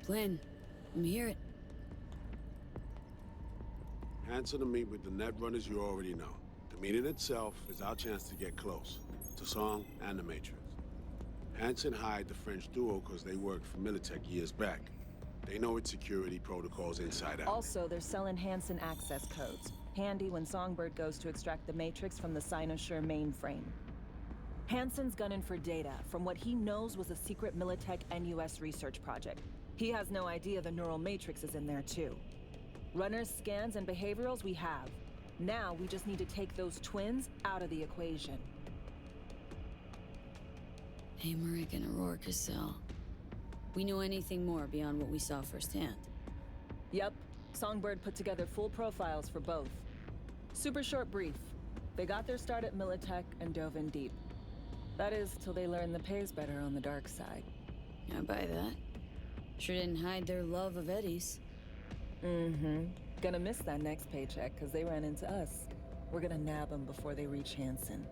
Plan. Let me hear it. Hansen to meet with the net runners you already know. The meeting itself is our chance to get close to Song and the Matrix. Hansen hired the French duo because they worked for Militech years back. They know its security protocols inside out. Also, they're selling Hansen access codes. Handy when Songbird goes to extract the Matrix from the Cynosure mainframe. Hansen's gunning for data from what he knows was a secret Militech NUS research project. He has no idea the neural matrix is in there too. Runners, scans, and behaviorals we have. Now we just need to take those twins out of the equation. Hamerick and Aurora Cassell. We know anything more beyond what we saw firsthand? Yep. Songbird put together full profiles for both. Super short brief. They got their start at Militech and dove in deep. That is, till they learned the pay's better on the dark side. I buy that. Sure didn't hide their love of Eddie's. Mm-hmm. Gonna miss that next paycheck because they ran into us. We're gonna nab them before they reach Hansen.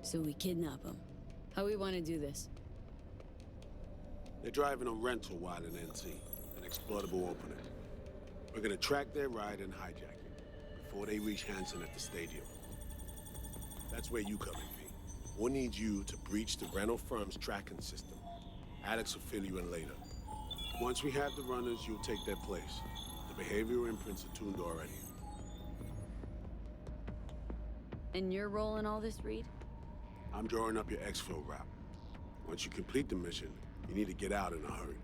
So we kidnap them. How we want to do this? They're driving a rental while in NT, an exploitable opener. We're gonna track their ride and hijack it before they reach Hansen at the stadium. That's where you come in, V. We'll need you to breach the rental firm's tracking system. Alex will fill you in later. Once we have the runners, you'll take their place. The behavioral imprints are tuned already. And your role in all this, Reed? I'm drawing up your exfil route. Once you complete the mission, you need to get out in a hurry.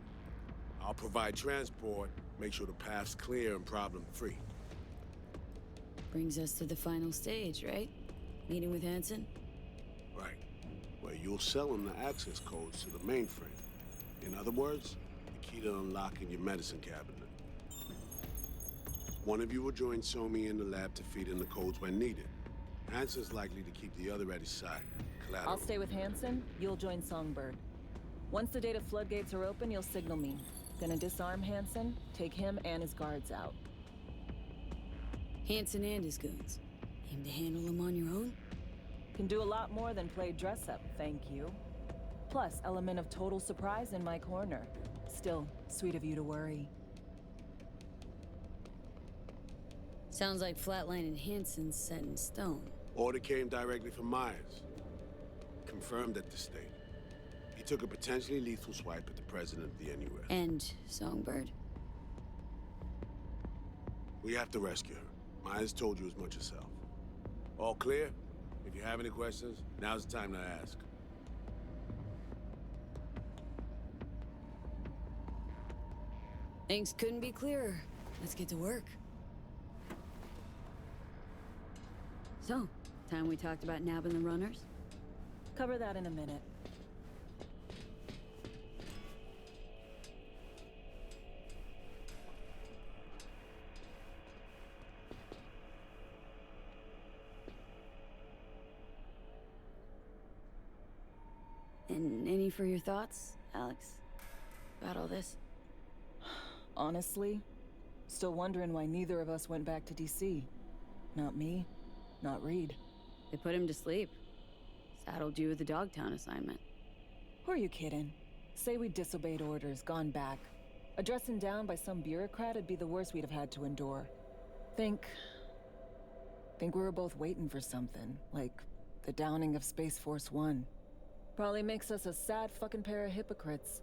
I'll provide transport, make sure the path's clear and problem-free. Brings us to the final stage, right? Meeting with Hansen? Right. Where you'll sell him the access codes to the mainframe. In other words, the key to unlocking your medicine cabinet. One of you will join Somi in the lab to feed in the codes when needed. Hansen's likely to keep the other at his side. Collateral. I'll stay with Hansen, you'll join Songbird. Once the data floodgates are open, you'll signal me. Gonna disarm Hansen, take him and his guards out. Hansen and his goons. Aim to handle them on your own? Can do a lot more than play dress-up, thank you. Plus, element of total surprise in my corner. Still, sweet of you to worry. Sounds like Flatline and Hansen's set in stone. Order came directly from Myers. Confirmed at the state. He took a potentially lethal swipe at the president of the NUS. And Songbird. We have to rescue her. Myers told you as much herself. All clear? If you have any questions, now's the time to ask. Things couldn't be clearer. Let's get to work. So, time we talked about nabbing the runners? Cover that in a minute. And any for your thoughts, Alex? About all this? Honestly, still wondering why neither of us went back to DC. Not me, not Reed. They put him to sleep. Saddled you with the Dogtown assignment. Who are you kidding? Say we disobeyed orders, gone back. A dressing down by some bureaucrat would be the worst we'd have had to endure. Think we were both waiting for something, like the downing of Space Force One. Probably makes us a sad fucking pair of hypocrites.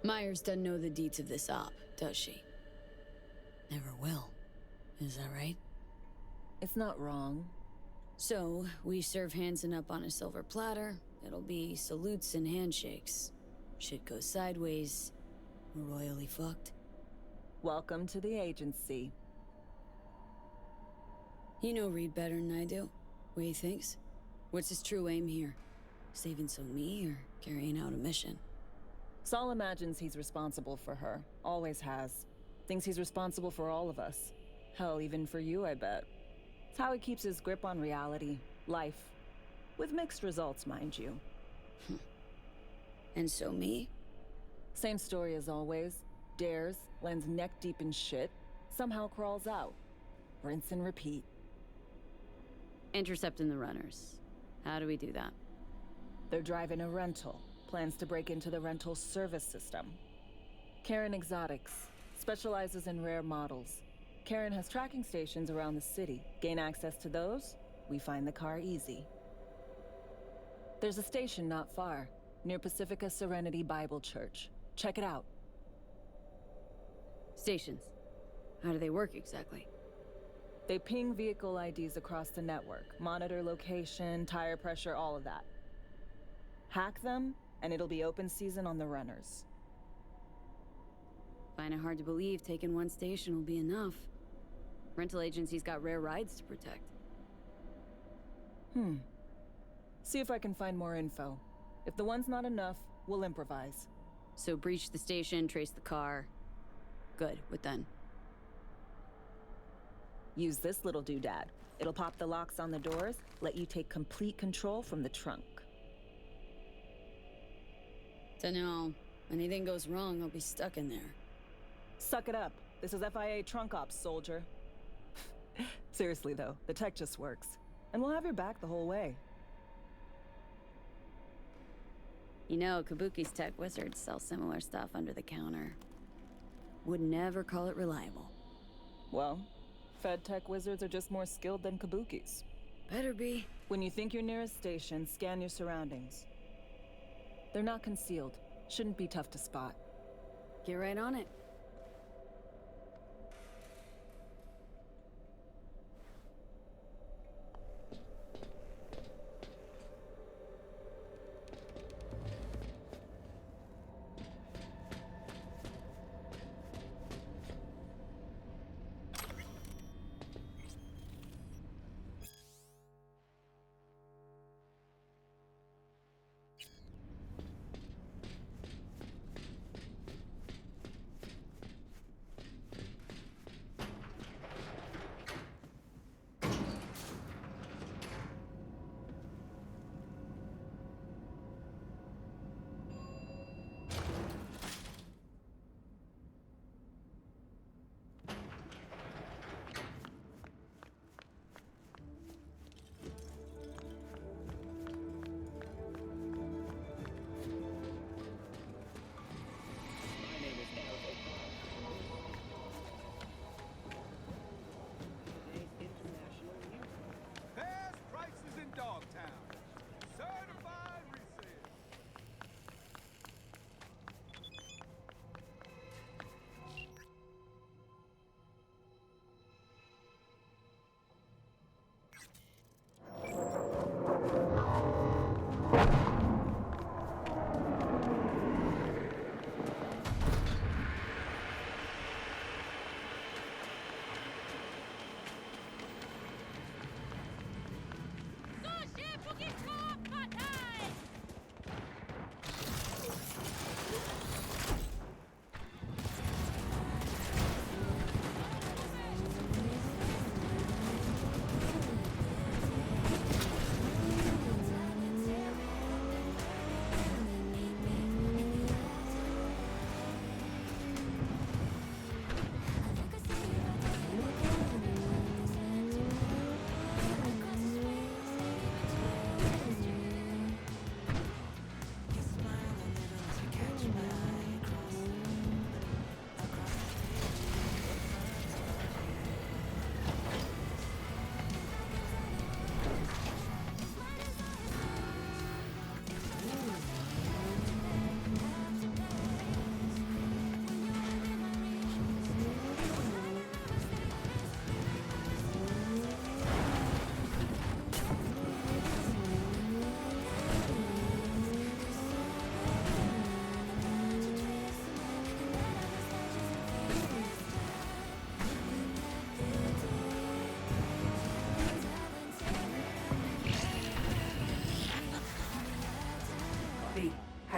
Myers doesn't know the deets of this op, does she? Never will. Is that right? It's not wrong. So, we serve Hansen up on a silver platter. It'll be salutes and handshakes. Shit goes sideways. We're royally fucked. Welcome to the agency. You know Reed better than I do. What he thinks? What's his true aim here? Saving Somi or carrying out a mission? Saul imagines he's responsible for her. Always has. Thinks he's responsible for all of us. Hell, even for you, I bet. It's how he keeps his grip on reality. Life. With mixed results, mind you. And Somi? Same story as always. Dares, lands neck deep in shit, somehow crawls out. Rinse and repeat. Intercepting the runners. How do we do that? They're driving a rental. Plans to break into the rental service system. Karen Exotics. Specializes in rare models. Karen has tracking stations around the city. Gain access to those, we find the car easy. There's a station not far, near Pacifica Serenity Bible Church. Check it out. Stations. How do they work exactly? They ping vehicle IDs across the network, monitor location, tire pressure, all of that. Hack them, and it'll be open season on the runners. Find it hard to believe taking one station will be enough. Rental agency's got rare rides to protect. See if I can find more info. If the one's not enough, we'll improvise. So breach the station, trace the car. Good, what then? Use this little doodad. It'll pop the locks on the doors, let you take complete control from the trunk. Dunno. Anything goes wrong, I'll be stuck in there. Suck it up. This is FIA trunk ops, soldier. Seriously, though, the tech just works. And we'll have your back the whole way. You know, Kabuki's tech wizards sell similar stuff under the counter. Would never call it reliable. Well, Fed tech wizards are just more skilled than Kabukis. Better be. When you think your nearest station, scan your surroundings. They're not concealed. Shouldn't be tough to spot. Get right on it.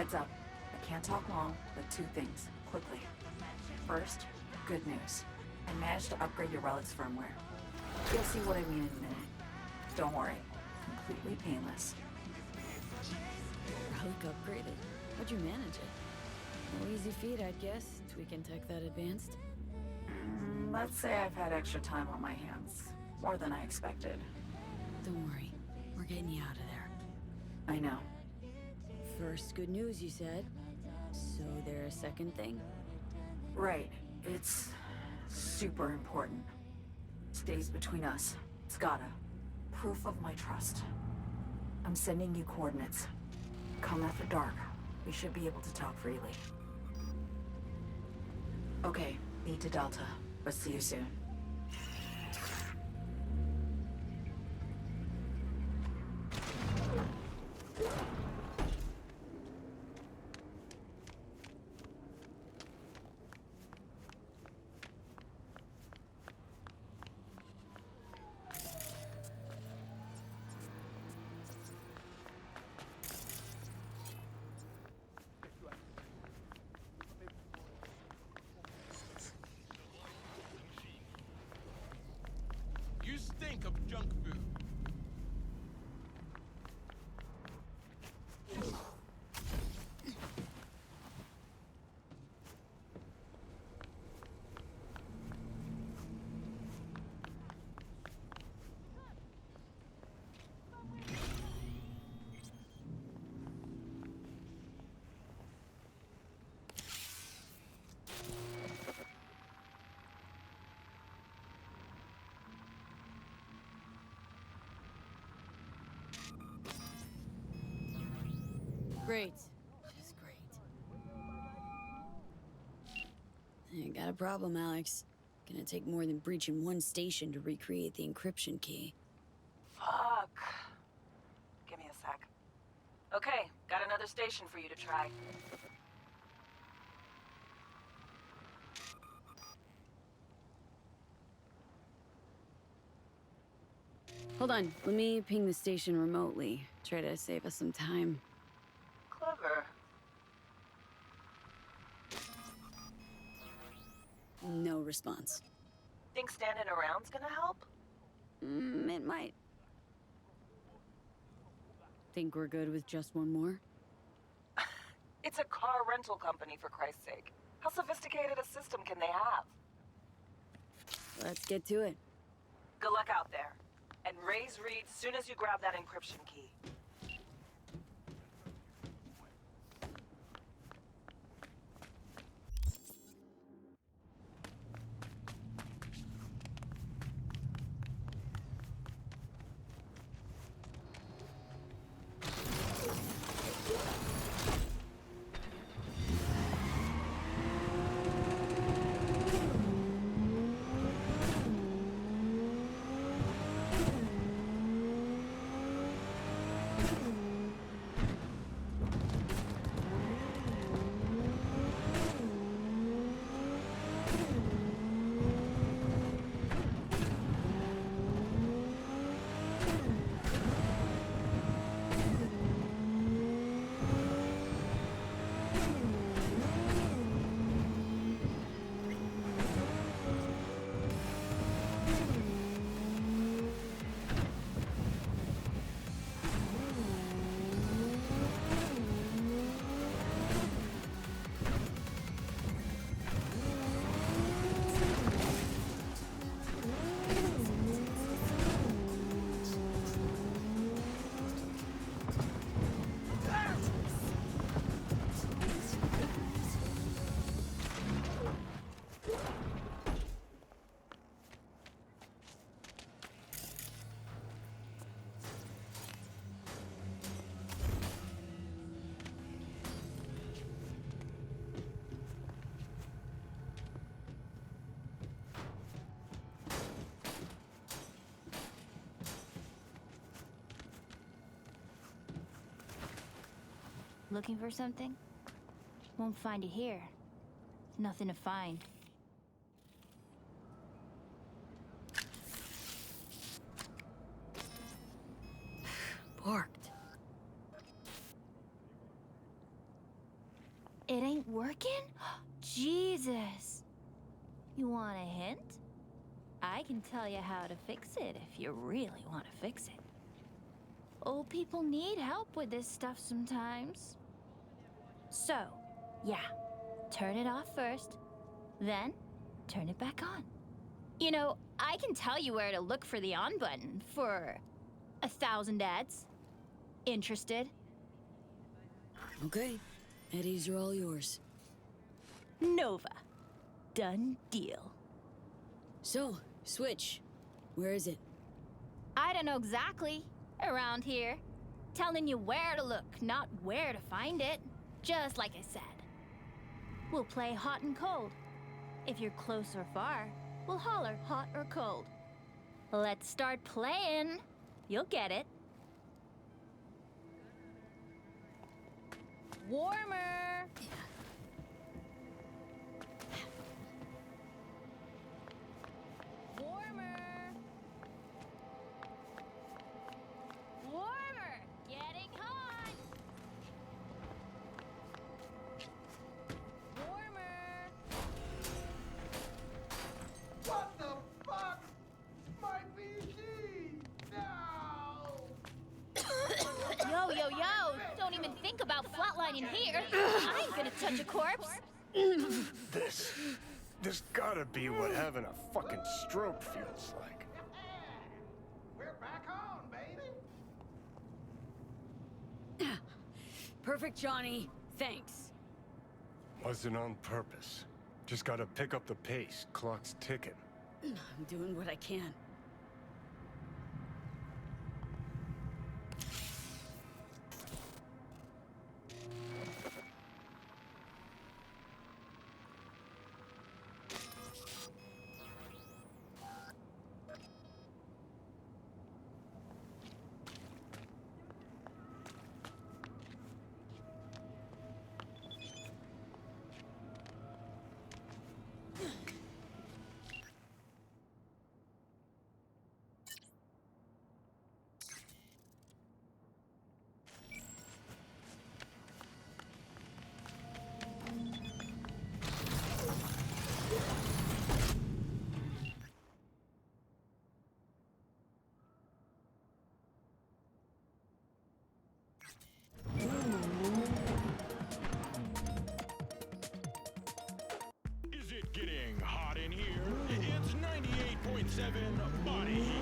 Heads up. I can't talk long, but two things, quickly. First, good news. I managed to upgrade your relic's firmware. You'll see what I mean in a minute. Don't worry. Completely painless. Relic upgraded. How'd you manage it? No easy feat, I'd guess, tweaking tech that advanced. Let's say I've had extra time on my hands. More than I expected. Don't worry. We're getting you out of there. I know. First, good news, you said. So there's a second thing? Right. It's super important. Stays between us. It's gotta. Proof of my trust. I'm sending you coordinates. Come after dark. We should be able to talk freely. Okay, need to Delta, but see you soon. Great. Just great. You got a problem, Alex. Gonna take more than breaching one station to recreate the encryption key. Fuck. Give me a sec. Okay, got another station for you to try. Hold on, let me ping the station remotely. Try to save us some time. Clever. No response. Think standing around's gonna help? It might. Think we're good with just one more? It's a car rental company, for Christ's sake. How sophisticated a system can they have? Let's get to it. Good luck out there. And raise Reed as soon as you grab that encryption key. Looking for something? Won't find it here. Nothing to find. Parked. It ain't working? Jesus. You want a hint? I can tell you how to fix it if you really want to fix it. Old people need help with this stuff sometimes. So, yeah, turn it off first, then turn it back on. You know, I can tell you where to look for the on button for 1,000 ads. Interested? Okay, Eddies are all yours. Nova. Done deal. So, Switch, where is it? I don't know exactly. Around here. Telling you where to look, not where to find it. Just like I said. We'll play hot and cold. If you're close or far, we'll holler hot or cold. Let's start playing. You'll get it. Warmer. Warmer. Warmer. Getting hot. Warmer. What the fuck? My PC! No! Yo, yo, yo! Don't even think about flatlining here. I ain't gonna touch a corpse. This gotta be what having a fucking stroke feels like. We're back on, baby! Perfect, Johnny. Thanks. Wasn't on purpose. Just gotta pick up the pace. Clock's ticking. I'm doing what I can. 7 body heat.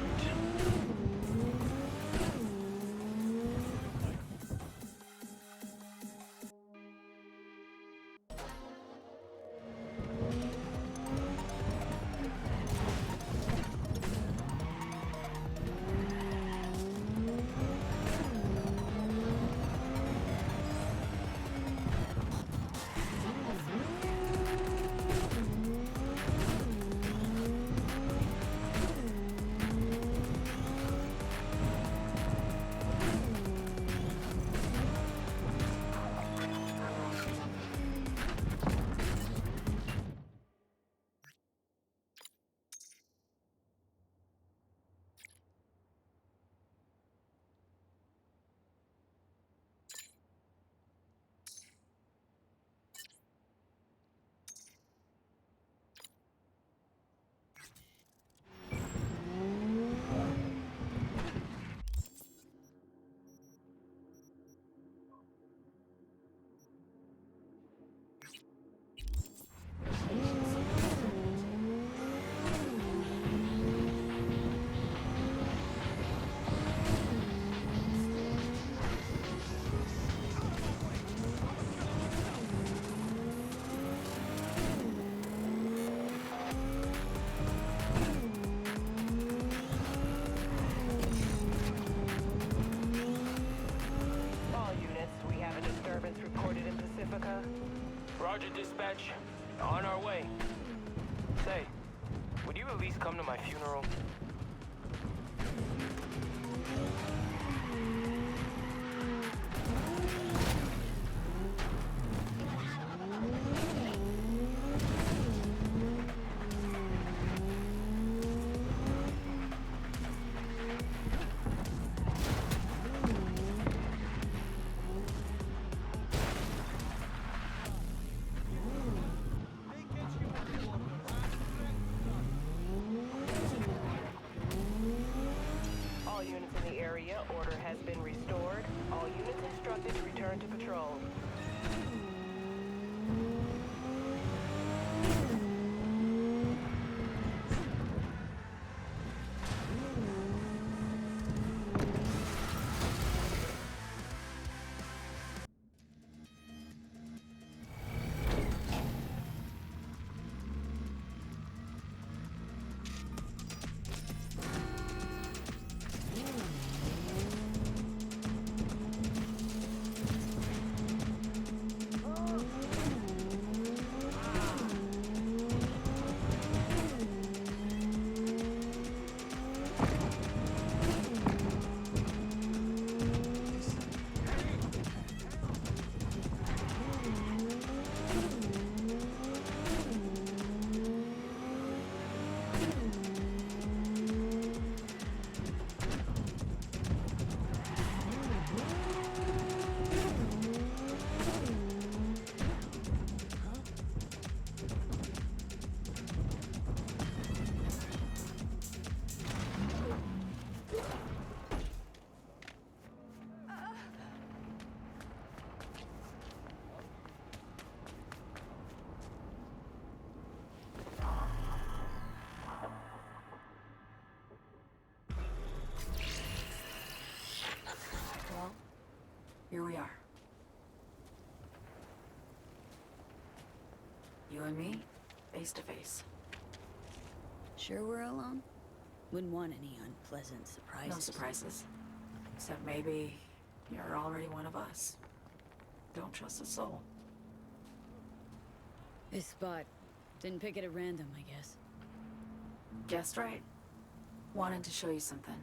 Roger, dispatch. On our way. Say, would you at least come to my funeral? Order has been restored. All units instructed to return to patrol. Here we are. You and me, face to face. Sure we're alone? Wouldn't want any unpleasant surprises. No surprises. Except maybe you're already one of us. Don't trust a soul. This spot. Didn't pick it at random, I guess. Guessed right. Wanted to show you something.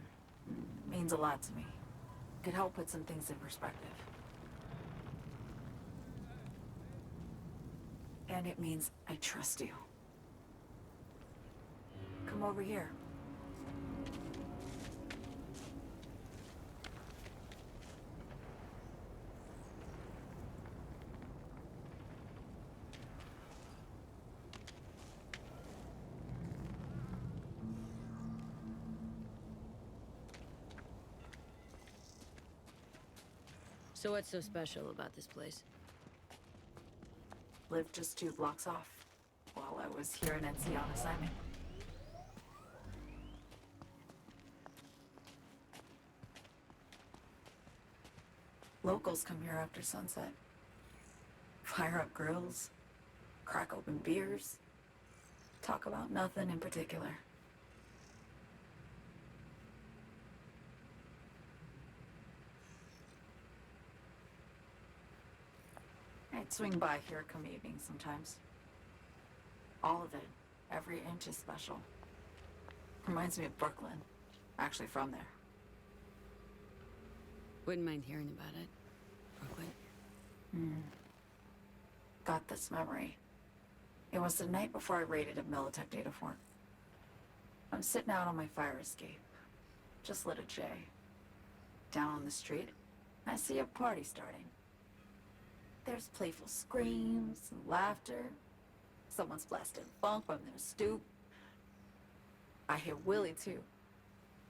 Means a lot to me. Could help put some things in perspective. And it means I trust you. Come over here. So what's so special about this place? Lived just 2 blocks off while I was here in NC on assignment. Locals come here after sunset. Fire up grills, crack open beers, talk about nothing in particular. I'd swing by here come evening sometimes. All of it, every inch is special. Reminds me of Brooklyn. Actually from there. Wouldn't mind hearing about it. Brooklyn. Got this memory. It was the night before I raided a Militech data fort. I'm sitting out on my fire escape. Just lit a J. Down on the street, I see a party starting. There's playful screams and laughter. Someone's blasting funk from their stoop. I hear Willie, too.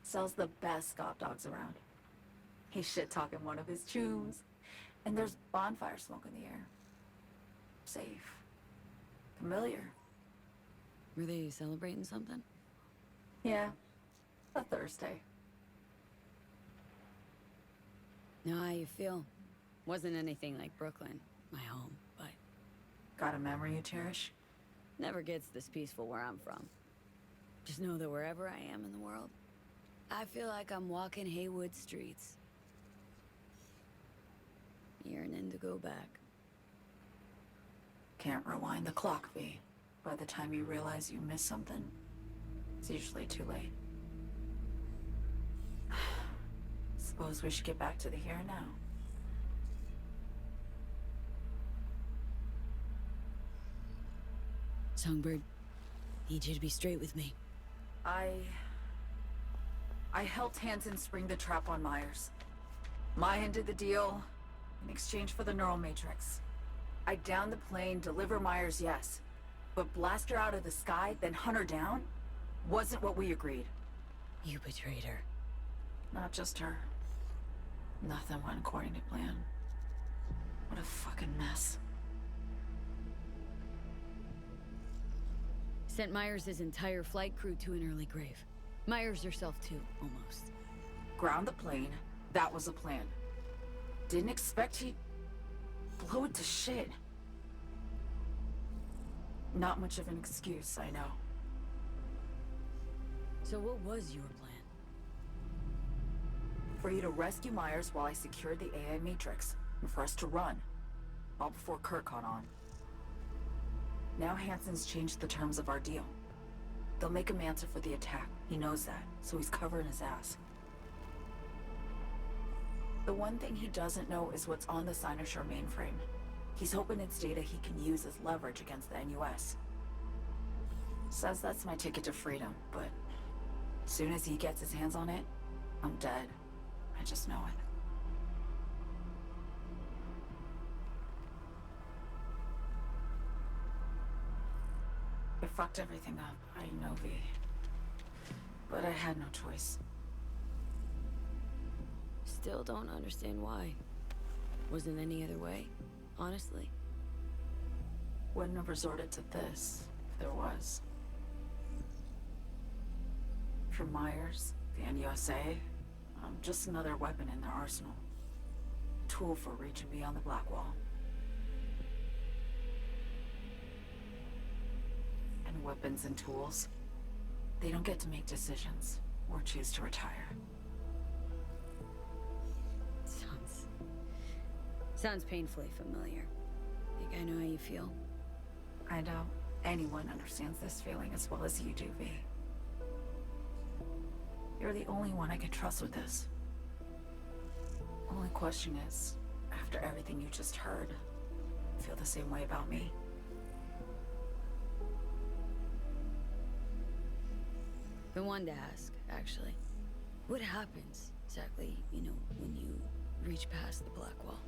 Sells the best scout dogs around. He's shit-talking one of his chews. And there's bonfire smoke in the air. Safe. Familiar. Were they celebrating something? Yeah. A Thursday. Know how you feel. Wasn't anything like Brooklyn, my home, but... Got a memory you cherish? Never gets this peaceful where I'm from. Just know that wherever I am in the world, I feel like I'm walking Haywood streets. Yearning to go back. Can't rewind the clock, V. By the time you realize you missed something, it's usually too late. Suppose we should get back to the here and now. Songbird, need you to be straight with me. I helped Hansen spring the trap on Myers. Maya did the deal in exchange for the neural matrix. I downed the plane, deliver Myers, yes. But blast her out of the sky, then hunt her down? Wasn't what we agreed. You betrayed her. Not just her. Nothing went according to plan. What a fucking mess. Sent Myers' entire flight crew to an early grave. Myers herself too, almost. Ground the plane, that was the plan. Didn't expect he'd blow it to shit. Not much of an excuse, I know. So what was your plan? For you to rescue Myers while I secured the AI Matrix, and for us to run. All before Kurt caught on. Now Hansen's changed the terms of our deal. They'll make him answer for the attack. He knows that, so he's covering his ass. The one thing he doesn't know is what's on the Cynosure mainframe. He's hoping it's data he can use as leverage against the NUS. Says that's my ticket to freedom, but as soon as he gets his hands on it, I'm dead. I just know it. I fucked everything up, I know, V. But I had no choice. Still don't understand why. Wasn't any other way, honestly. Wouldn't have resorted to this, if there was. For Myers, the NUSA, I'm just another weapon in their arsenal. Tool for reaching beyond the Black Wall. And weapons and tools, they don't get to make decisions or choose to retire. Sounds painfully familiar. Think I know how you feel. I know anyone understands this feeling as well as you do, V. You're the only one I can trust with this. Only question is, after everything you just heard, feel the same way about me? Been one to ask, actually. What happens exactly, you know, when you reach past the Black Wall?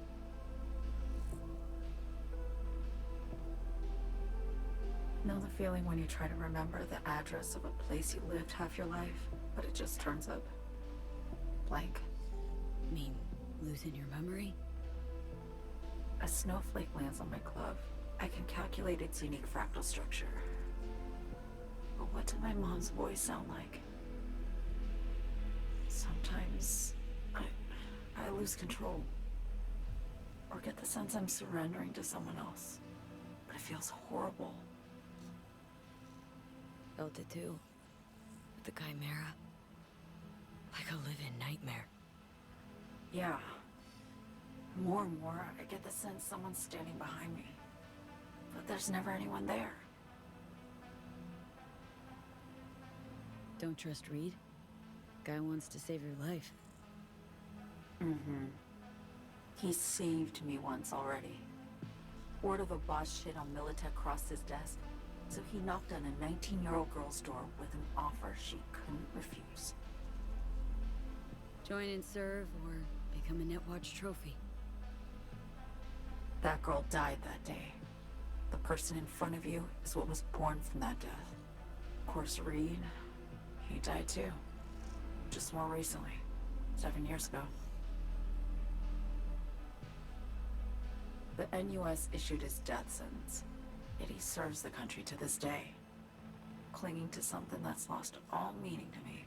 Know the feeling when you try to remember the address of a place you lived half your life, but it just turns up blank? Mean losing your memory? A snowflake lands on my glove. I can calculate its unique fractal structure. But what did my mom's voice sound like? Sometimes I lose control. or get the sense I'm surrendering to someone else. But it feels horrible. Felt it too. With the Chimera. Like a living nightmare. Yeah. More and more, I get the sense someone's standing behind me. But there's never anyone there. Don't trust Reed? Guy wants to save your life. Mm-hmm. He saved me once already. Word of a boss shit on Militech crossed his desk, so he knocked on a 19-year-old girl's door with an offer she couldn't refuse. Join and serve, or become a Netwatch trophy. That girl died that day. The person in front of you is what was born from that death. Of course, Reed, he died too. Just more recently. 7 years ago. The NUS issued his death sentence, yet he serves the country to this day, clinging to something that's lost all meaning to me.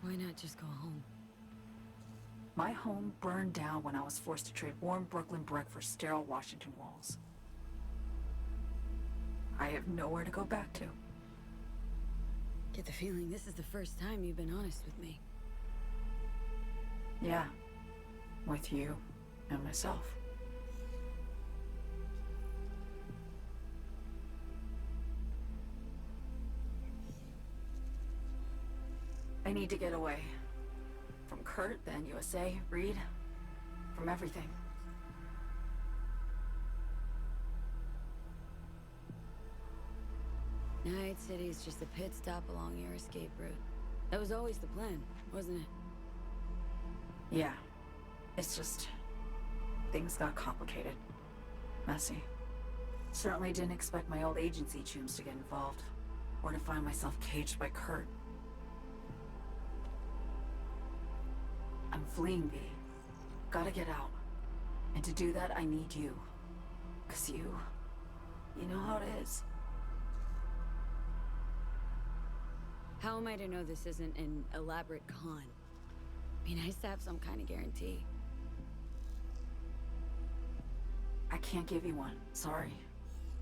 Why not just go home? My home burned down when I was forced to trade warm Brooklyn brick for sterile Washington walls. I have nowhere to go back to. Get the feeling this is the first time you've been honest with me. Yeah. With you and myself. I need to get away. From Kurt, then USA, Reed, from everything. Night City's just a pit stop along your escape route. That was always the plan, wasn't it? Yeah. It's just... things got complicated. Messy. Certainly didn't expect my old agency chooms to get involved. Or to find myself caged by Kurt. I'm fleeing, V. Gotta get out. And to do that, I need you. 'Cause you know how it is. How am I to know this isn't an elaborate con? Be nice to have some kind of guarantee. I can't give you one, sorry.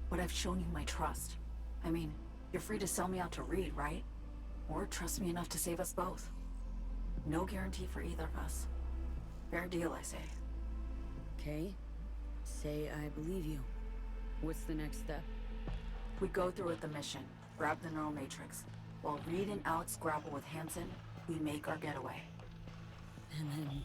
But I've shown you my trust. I mean, you're free to sell me out to Reed, right? Or trust me enough to save us both. No guarantee for either of us. Fair deal, I say. Okay. Say I believe you. What's the next step? We go through with the mission, grab the neural matrix. While Reed and Alex grapple with Hansen, we make our getaway. And then...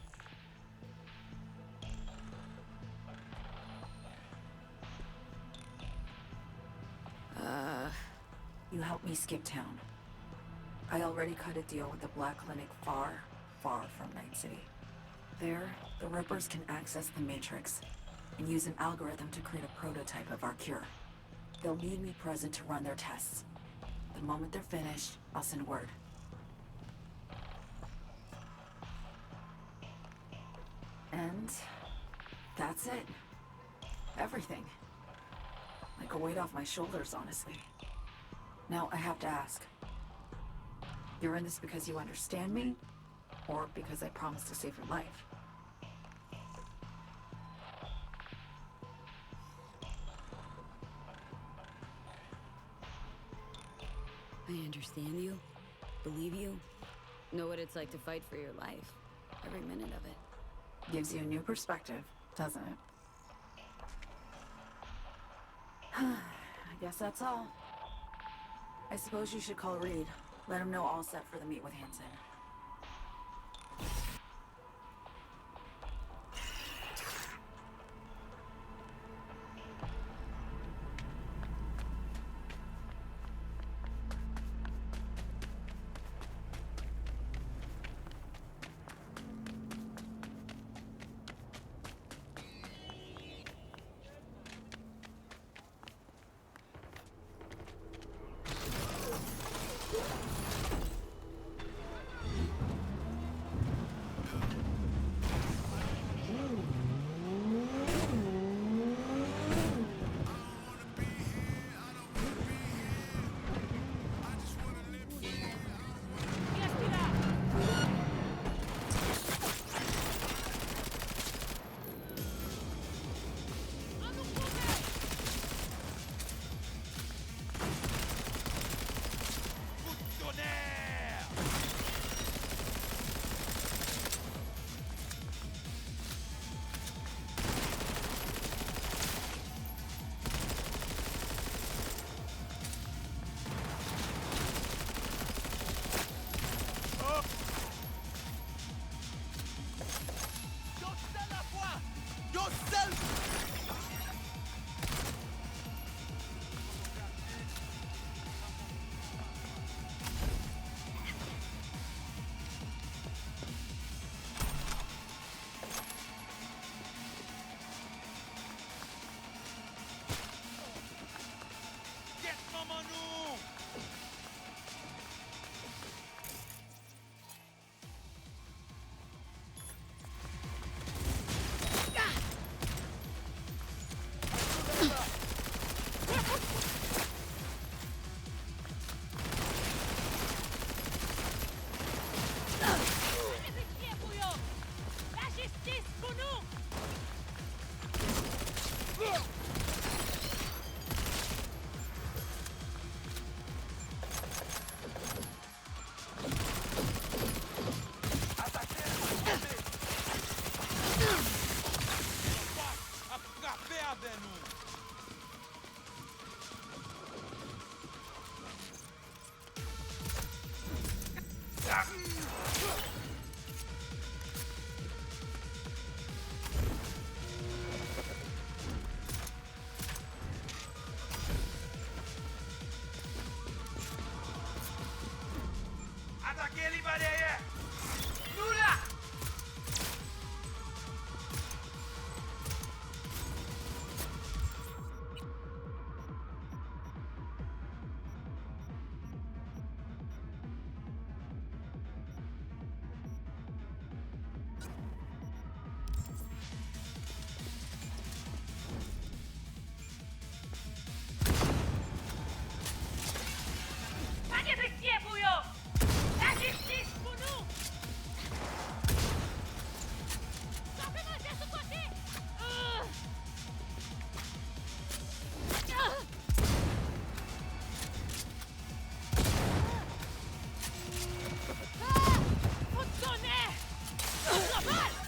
You help me skip town. I already cut a deal with the Black Clinic far, far from Night City. There, the Rippers can access the Matrix and use an algorithm to create a prototype of our cure. They'll need me present to run their tests. The moment they're finished, I'll send word. And that's it. Everything. Like a weight off my shoulders, honestly. Now, I have to ask. You're in this because you understand me? Or because I promised to save your life? I understand you. Believe you. Know what it's like to fight for your life. Every minute of it. Gives you a new perspective, doesn't it? I guess that's all. I suppose you should call Reed. Let him know all set for the meet with Hansen. Attaquez les bas derrière! Nous là! Pas de pitié, bouillon! La justice pour nous! Sortez-moi de ce côté! Vous donnez! Ultrawide!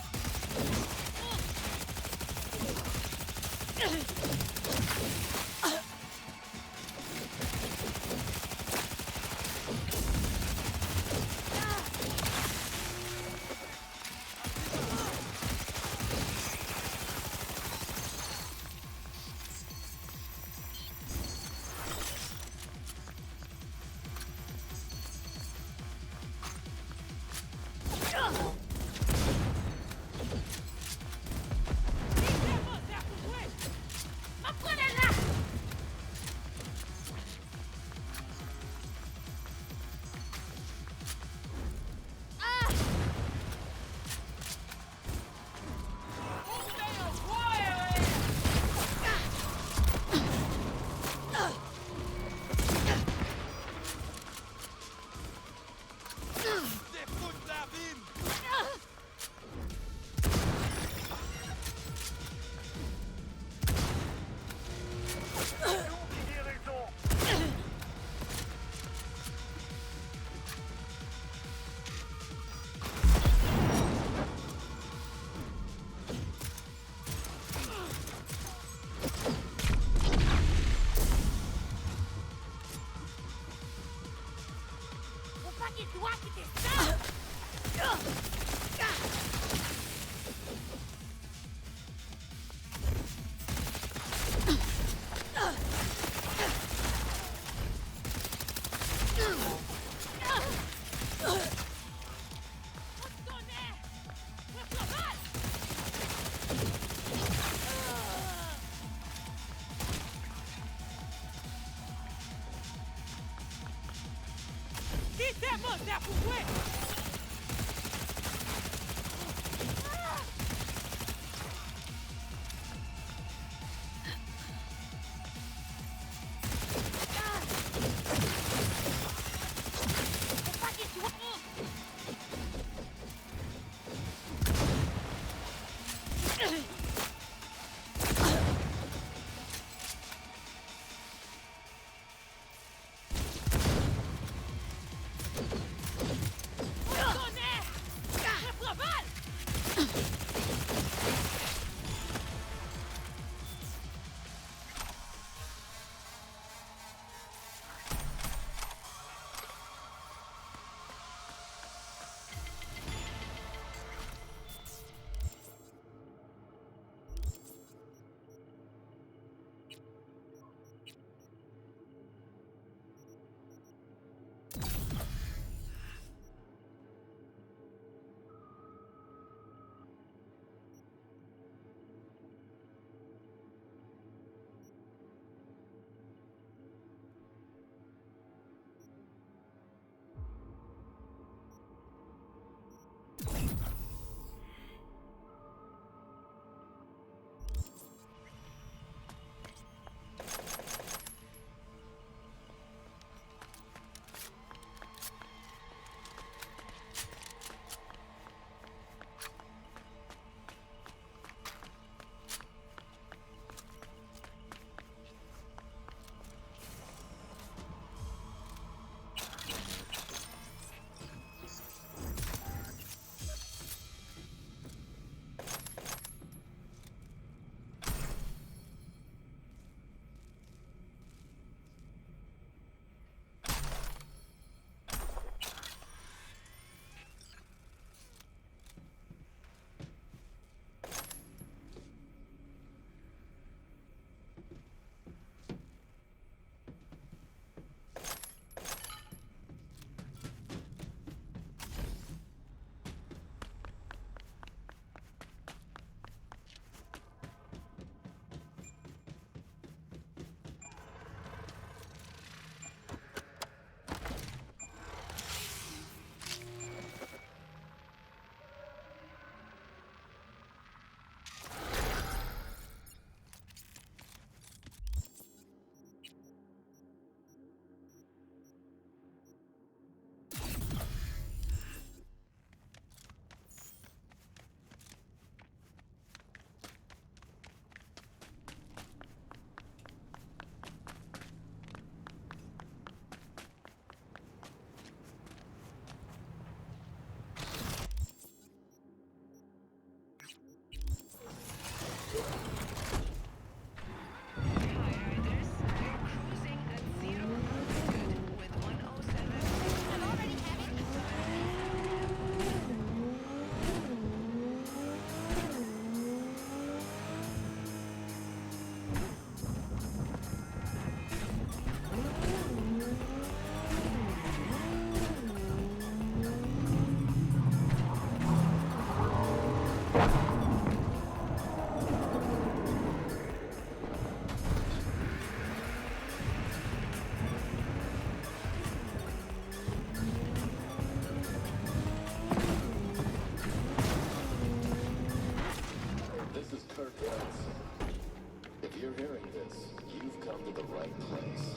you're hearing this, you've come to the right place.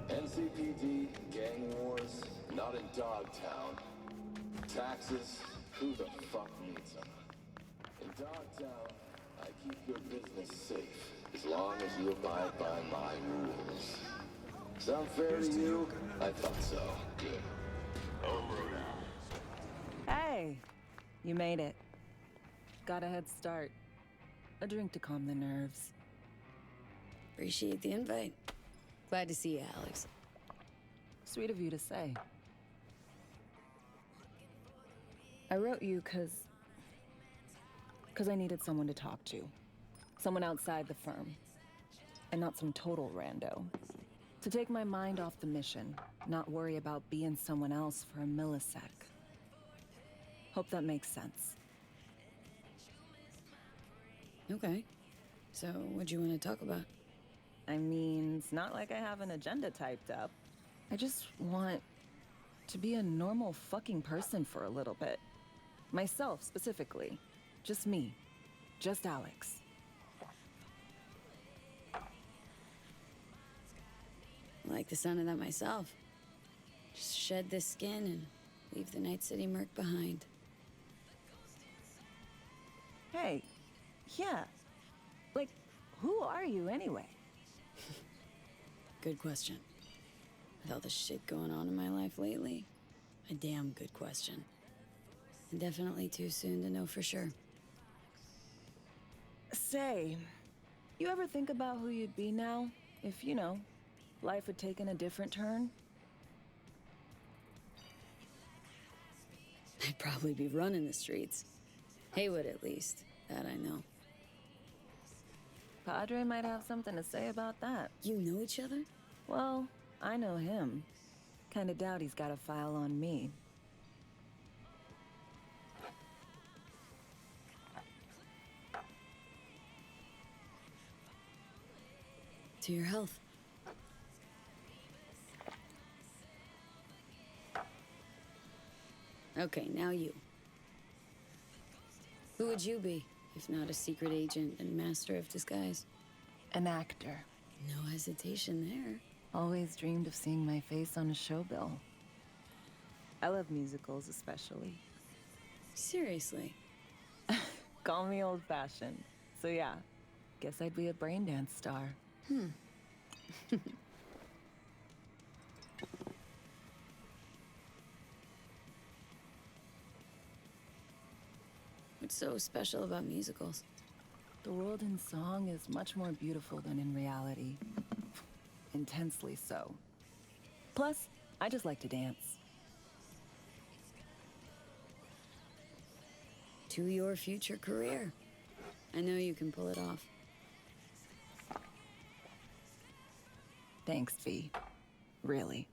NCPD, gang wars, not in Dogtown. Taxes, who the fuck needs them? In Dogtown, I keep your business safe, as long as you abide by my rules. Sound fair to you? I thought so. Good. Hey, you made it. Got a head start. A drink to calm the nerves. Appreciate the invite. Glad to see you, Alex. Sweet of you to say. I wrote you because I needed someone to talk to. Someone outside the firm. And not some total rando. To take my mind off the mission, not worry about being someone else for a millisec. Hope that makes sense. Okay. So, what do you want to talk about? I mean, it's not like I have an agenda typed up. I just want to be a normal fucking person for a little bit. Myself, specifically. Just me. Just Alex. I like the sound of that myself. Just shed this skin and leave the Night City murk behind. Hey, yeah. Like, who are you anyway? Good question. With all the shit going on in my life lately, a damn good question. And definitely too soon to know for sure. Say, you ever think about who you'd be now if, you know, life had taken a different turn? I'd probably be running the streets. Haywood, at least. That I know. Padre might have something to say about that. You know each other? Well, I know him. Kinda doubt he's got a file on me. To your health. Okay, now you. Who would you be, if not a secret agent and master of disguise? An actor. No hesitation there. Always dreamed of seeing my face on a show bill. I love musicals, especially. Seriously? Call me old-fashioned. So yeah, guess I'd be a brain dance star. What's so special about musicals? The world in song is much more beautiful than in reality. Intensely so. Plus, I just like to dance. To your future career. I know you can pull it off. Thanks, V. Really.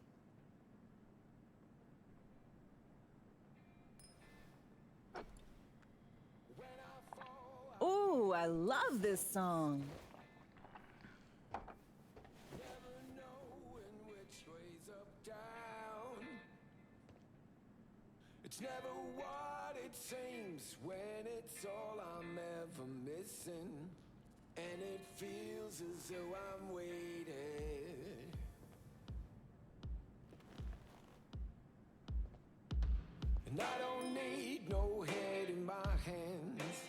Ooh, I love this song. It's never what it seems when it's all I'm ever missing. And it feels as though I'm waiting. And I don't need no head in my hands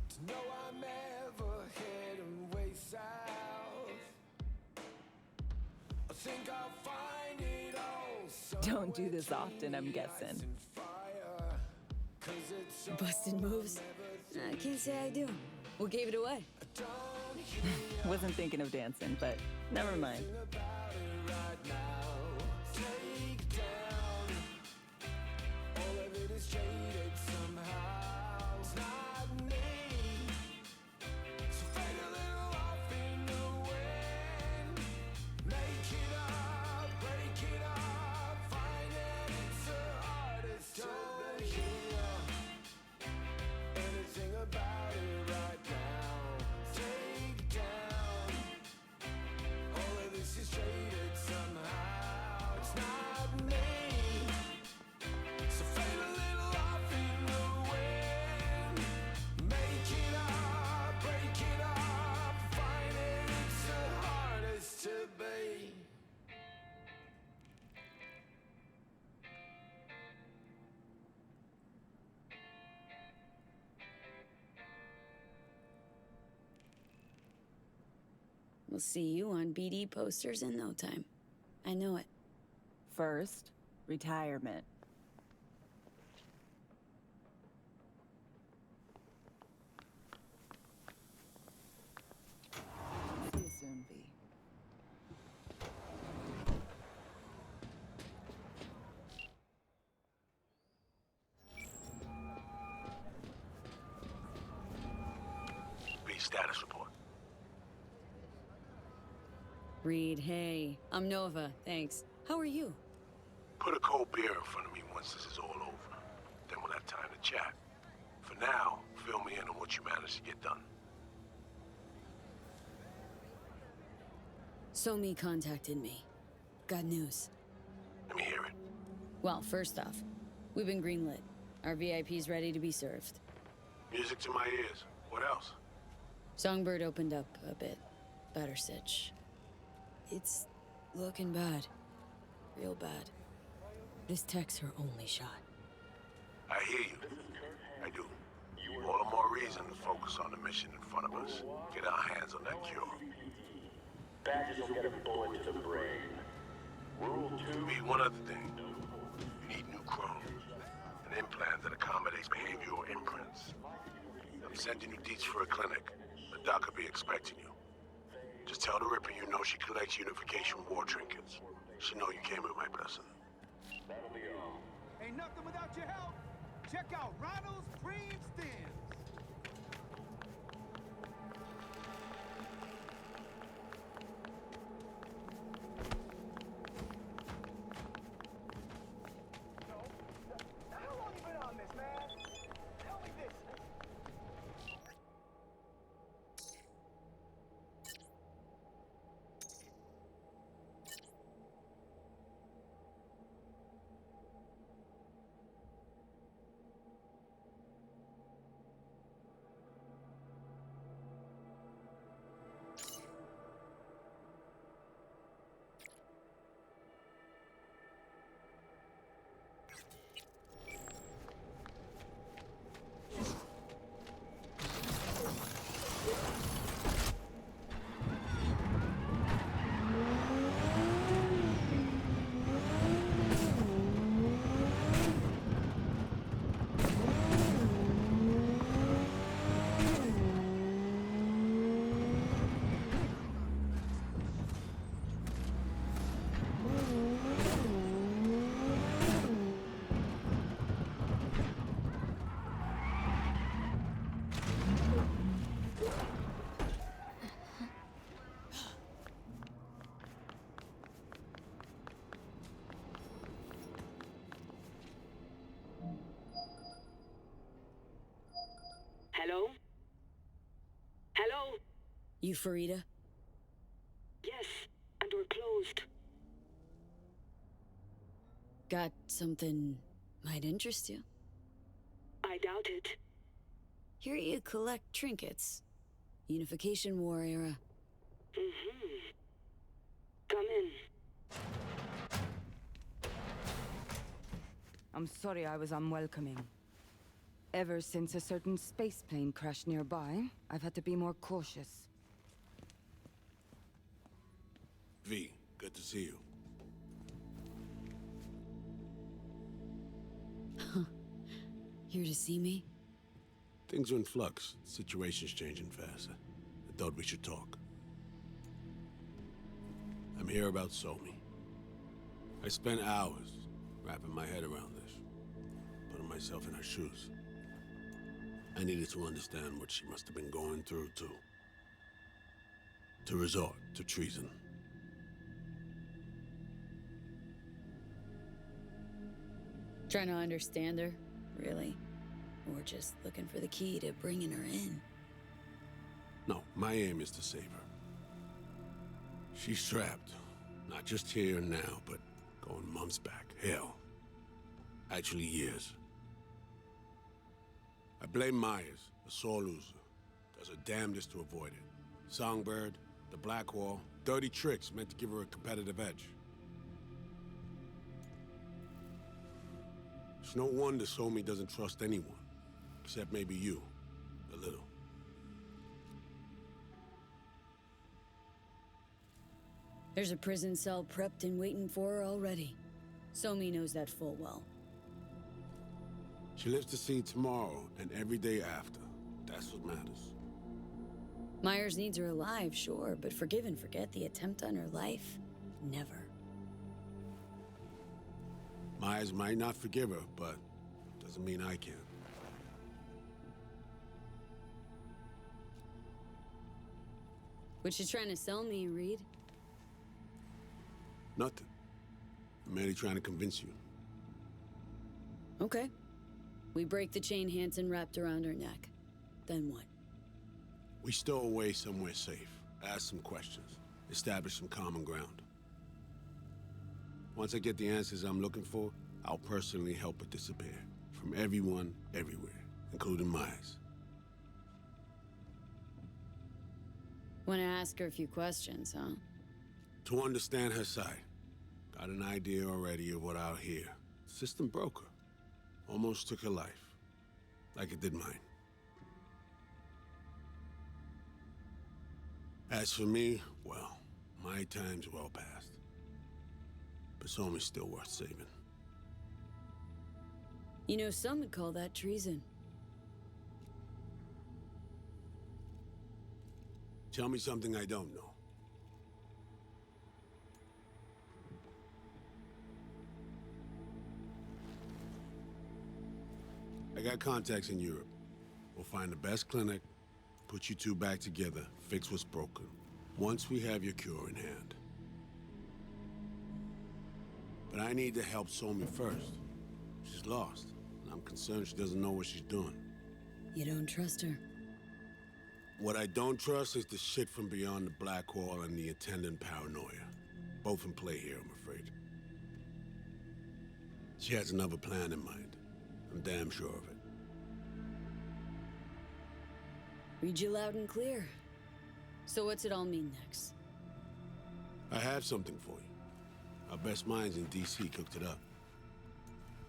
to know I'm ever heading way south. I think I'll find it all. Don't do this often, I'm guessing. Busted moves? I can't say I do. What gave it away? Wasn't thinking of dancing, but never mind. Straight We'll see you on BD posters in no time. I know it. First, retirement. See you soon, V. V, status report. Reed, hey. I'm Nova, thanks. How are you? Put a cold beer in front of me once this is all over. Then we'll have time to chat. For now, fill me in on what you managed to get done. Somi contacted me. Got news. Let me hear it. Well, first off, we've been greenlit. Our VIP's ready to be served. Music to my ears. What else? Songbird opened up a bit. Better sitch. It's looking bad. Real bad. This tech's her only shot. I hear you. I do. All the more reason to focus on the mission in front of us. Get our hands on that cure. Badges will get a bullet to the brain. Rule 2. Be one other thing. You need new chrome. An implant that accommodates behavioral imprints. I'm sending you deets for a clinic. The doc will be expecting you. Just tell the Ripper you know she collects unification war trinkets. She know you came with my blessing. That'll be all. Ain't nothing without your help. Check out Ronald's Cream Stems. How long you been on this, man? Tell me this. Hello? Hello? You Farida? Yes, and we're closed. Got something might interest you? I doubt it. Here you collect trinkets. Unification War era. Mm-hmm. Come in. I'm sorry I was unwelcoming. Ever since a certain space plane crashed nearby, I've had to be more cautious. V, good to see you. Here to see me? Things are in flux. The situation's changing fast. I thought we should talk. I'm here about Somi. I spent hours wrapping my head around this, putting myself in her shoes. I needed to understand what she must have been going through, to resort to treason. Trying to understand her, really? Or just looking for the key to bringing her in? No, my aim is to save her. She's trapped, not just here and now, but going months back. Hell, actually years. I blame Myers, a sore loser. Does her damnedest to avoid it. Songbird, the Blackwall, dirty tricks meant to give her a competitive edge. It's no wonder Somi doesn't trust anyone, except maybe you, a little. There's a prison cell prepped and waiting for her already. Somi knows that full well. She lives to see tomorrow and every day after. That's what matters. Myers needs her alive, sure, but forgive and forget the attempt on her life? Never. Myers might not forgive her, but doesn't mean I can. What you trying to sell me, Reed? Nothing. I'm merely trying to convince you. Okay. We break the chain Hansen wrapped around her neck. Then what? We stow away somewhere safe, ask some questions, establish some common ground. Once I get the answers I'm looking for, I'll personally help her disappear. From everyone, everywhere, including Myers. Want to ask her a few questions, huh? To understand her side. Got an idea already of what I'll hear. System broke her. Almost took her life. Like it did mine. As for me, well, my time's well past. But Somi's still worth saving. You know, some would call that treason. Tell me something I don't know. I got contacts in Europe. We'll find the best clinic, put you two back together, fix what's broken. Once we have your cure in hand. But I need to help Somi first. She's lost, and I'm concerned she doesn't know what she's doing. You don't trust her? What I don't trust is the shit from beyond the black wall and the attendant paranoia. Both in play here, I'm afraid. She has another plan in mind. I'm damn sure of it. Read you loud and clear. So what's it all mean next? I have something for you. Our best minds in DC cooked it up.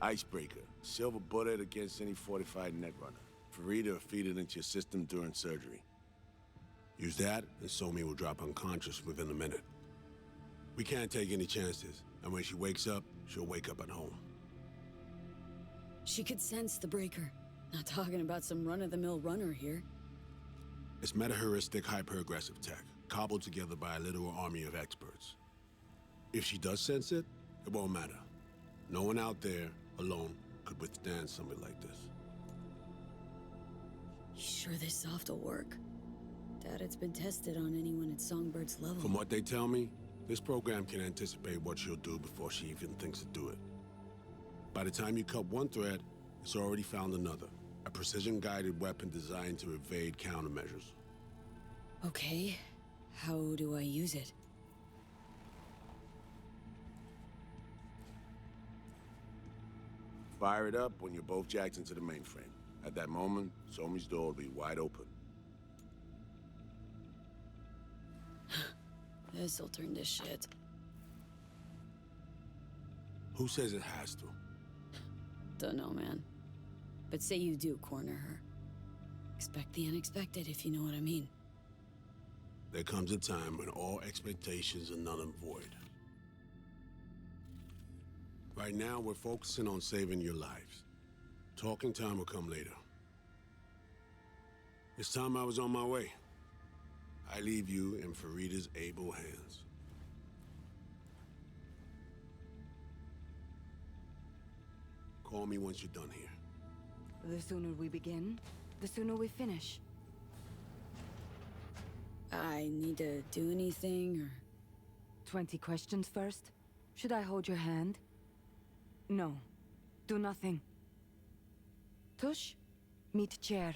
Icebreaker. Silver bullet against any fortified netrunner. Farida will feed it into your system during surgery. Use that, and Somi will drop unconscious within a minute. We can't take any chances, and when she wakes up, she'll wake up at home. She could sense the breaker. Not talking about some run-of-the-mill runner here. It's meta-heuristic, hyper-aggressive tech, cobbled together by a literal army of experts. If she does sense it, it won't matter. No one out there, alone, could withstand something like this. You sure this soft will work? Doubt it's been tested on anyone at Songbird's level. From what they tell me, this program can anticipate what she'll do before she even thinks to do it. By the time you cut one thread, it's already found another. A precision-guided weapon designed to evade countermeasures. Okay. How do I use it? Fire it up when you're both jacked into the mainframe. At that moment, Somi's door will be wide open. This'll turn to shit. Who says it has to? Don't know, man. But say you do corner her. Expect the unexpected, if you know what I mean. There comes a time when all expectations are null and void. Right now, we're focusing on saving your lives. Talking time will come later. It's time I was on my way. I leave you in Farida's able hands. Call me once you're done here. The sooner we begin, the sooner we finish. I need to do anything, or... 20 questions first? Should I hold your hand? No. Do nothing. Tush, meet chair.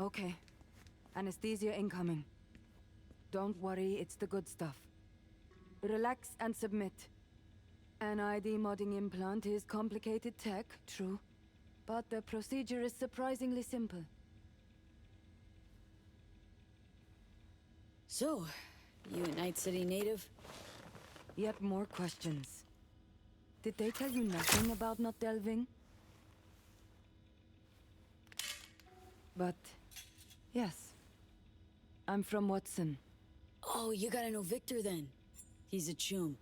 Okay. Anesthesia incoming. Don't worry, it's the good stuff. Relax and submit. An ID modding implant is complicated tech, true. But the procedure is surprisingly simple. So, you a Night City native? Yet more questions. Did they tell you nothing about not delving? But, yes. I'm from Watson. Oh, you gotta know Victor then. He's a chum.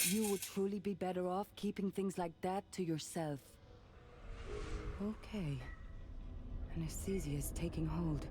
You would truly be better off keeping things like that to yourself. Okay. Anesthesia is taking hold.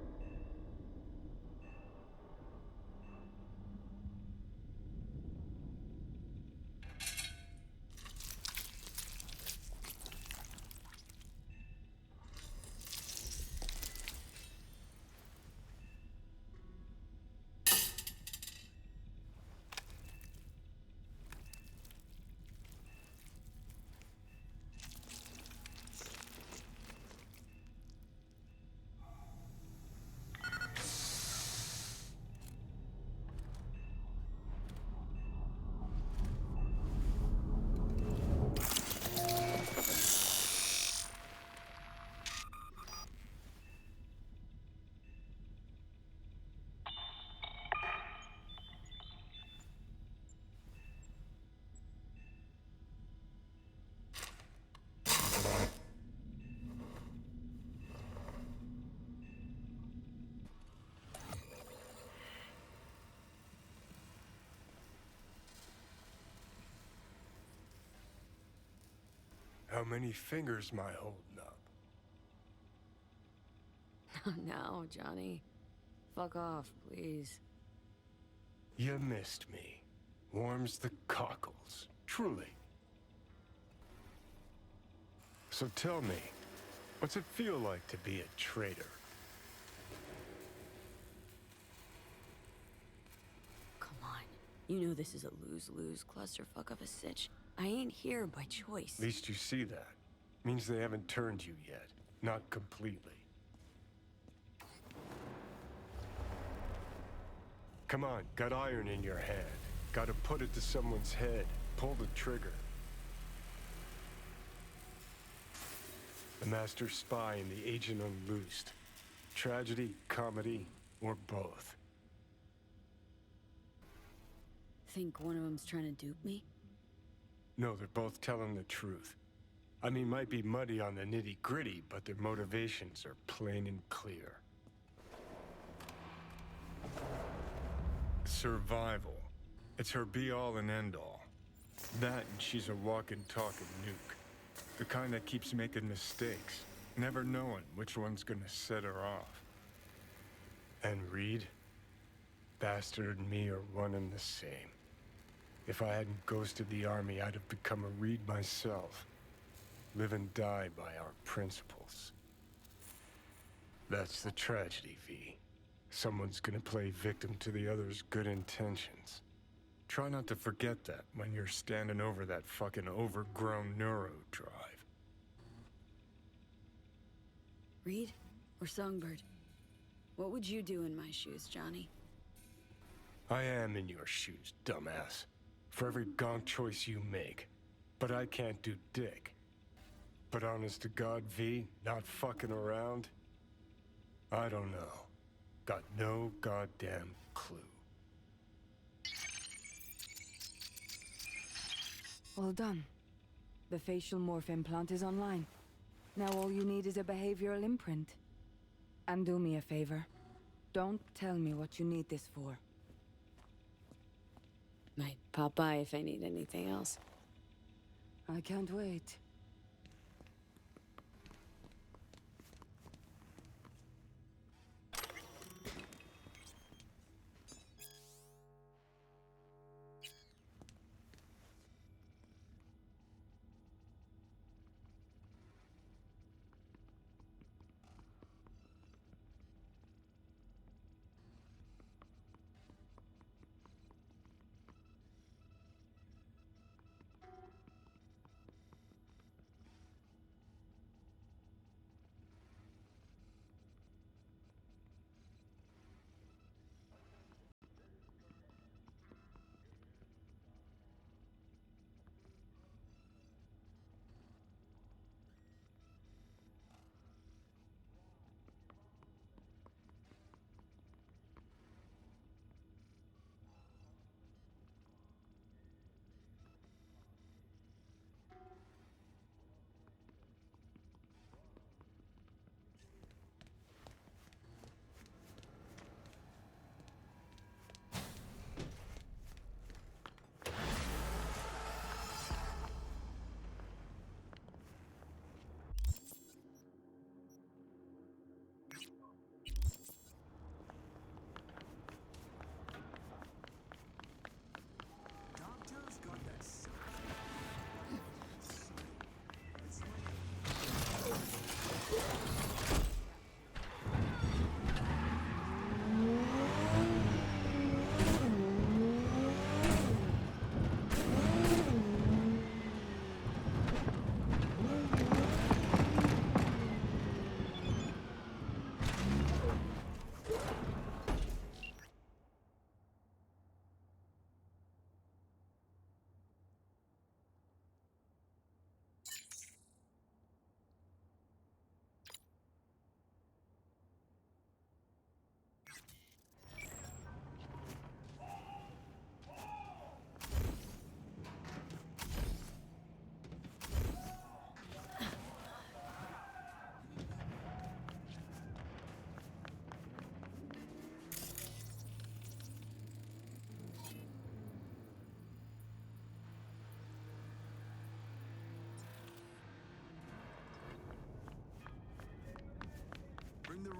How many fingers am I holding up? No, Johnny. Fuck off, please. You missed me. Warms the cockles, truly. So tell me, what's it feel like to be a traitor? Come on. You know this is a lose-lose clusterfuck of a sitch. I ain't here by choice. At least you see that. Means they haven't turned you yet. Not completely. Come on, got iron in your hand. Gotta put it to someone's head. Pull the trigger. The master spy and the agent unloosed. Tragedy, comedy, or both. Think one of them's trying to dupe me? No, they're both telling the truth. I mean, might be muddy on the nitty-gritty, but their motivations are plain and clear. Survival. It's her be-all and end-all. That and she's a walking, talking nuke. The kind that keeps making mistakes, never knowing which one's gonna set her off. And Reed? Bastard and me are one and the same. If I hadn't ghosted the army, I'd have become a Reed myself. Live and die by our principles. That's the tragedy, V. Someone's gonna play victim to the other's good intentions. Try not to forget that when you're standing over that fucking overgrown neuro drive. Reed or Songbird? What would you do in my shoes, Johnny? I am in your shoes, dumbass. For every gonk choice you make. But I can't do dick. But honest to God, V, not fucking around? I don't know. Got no goddamn clue. All done. The facial morph implant is online. Now all you need is a behavioral imprint. And do me a favor. Don't tell me what you need this for. Might pop by if I need anything else. I can't wait.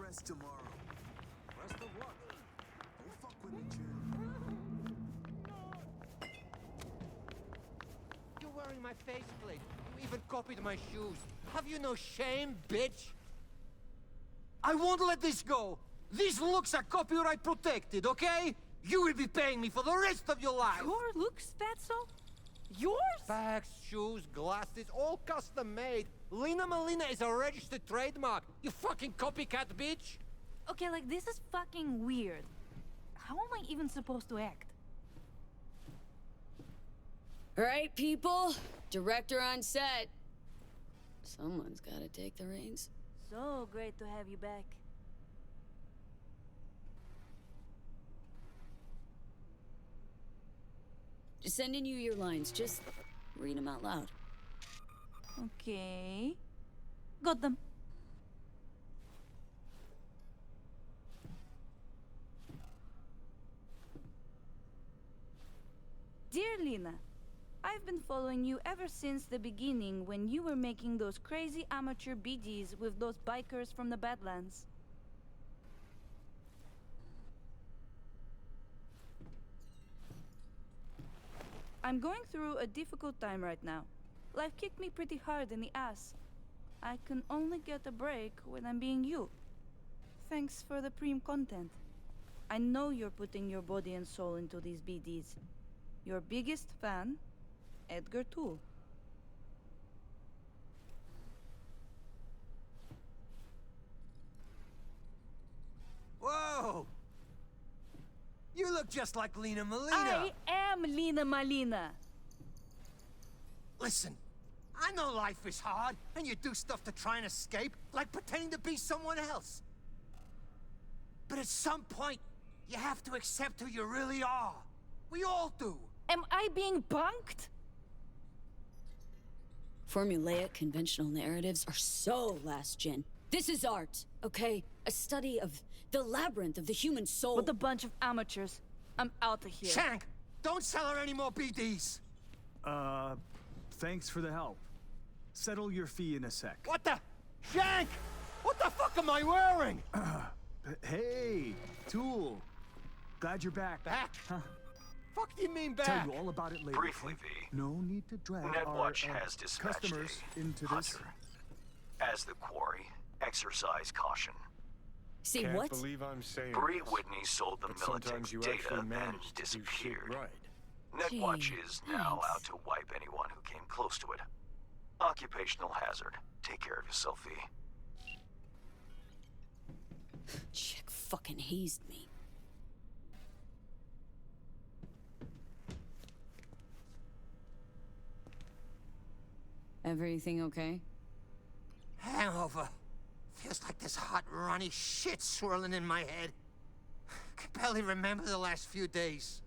rest tomorrow. Rest of what? Don't fuck with me, Jim. You're wearing my faceplate. You even copied my shoes. Have you no shame, bitch? I won't let this go. These looks are copyright protected, okay? You will be paying me for the rest of your life. Your looks, Fatso? Yours? Bags, shoes, glasses, all custom made. Lena Molina is a registered trademark. You fucking copycat bitch. Okay, like, this is fucking weird. How am I even supposed to act? All right, people. Director on set. Someone's gotta take the reins. So great to have you back. Just sending you your lines. Just read them out loud. Okay. Got them. Dear Lena, I've been following you ever since the beginning when you were making those crazy amateur BDs with those bikers from the Badlands. I'm going through a difficult time right now. Life kicked me pretty hard in the ass. I can only get a break when I'm being you. Thanks for the preem content. I know you're putting your body and soul into these BDs. Your biggest fan, Edgar Toole. Whoa! You look just like Lena Molina. I am Lena Molina. Listen, I know life is hard, and you do stuff to try and escape, like pretending to be someone else. But at some point, you have to accept who you really are. We all do. Am I being punked? Formulaic, conventional narratives are so last gen. This is art, okay? A study of the labyrinth of the human soul. With a bunch of amateurs. I'm out of here. Shank, don't sell her any more BDs. Thanks for the help. Settle your fee in a sec. What the? Shank! What the fuck am I wearing? Hey, Toole. Glad you're back. Back? Huh? Fuck do you mean back? Tell you all about it later. Briefly, okay? V. No need to drag Netwatch our has dispatched customers a into this. hunter. As the quarry, exercise caution. See Can't what? believe I'm saying Bree this, Whitney sold the but sometimes Militech you data actually and manage to do shit disappeared. right. Netwatch Gee, is now thanks. out to wipe anyone who came close to it. Occupational hazard. Take care of yourself, V. Chick fucking hazed me. Everything okay? Hangover. Feels like this hot, runny shit swirling in my head. Can barely remember the last few days.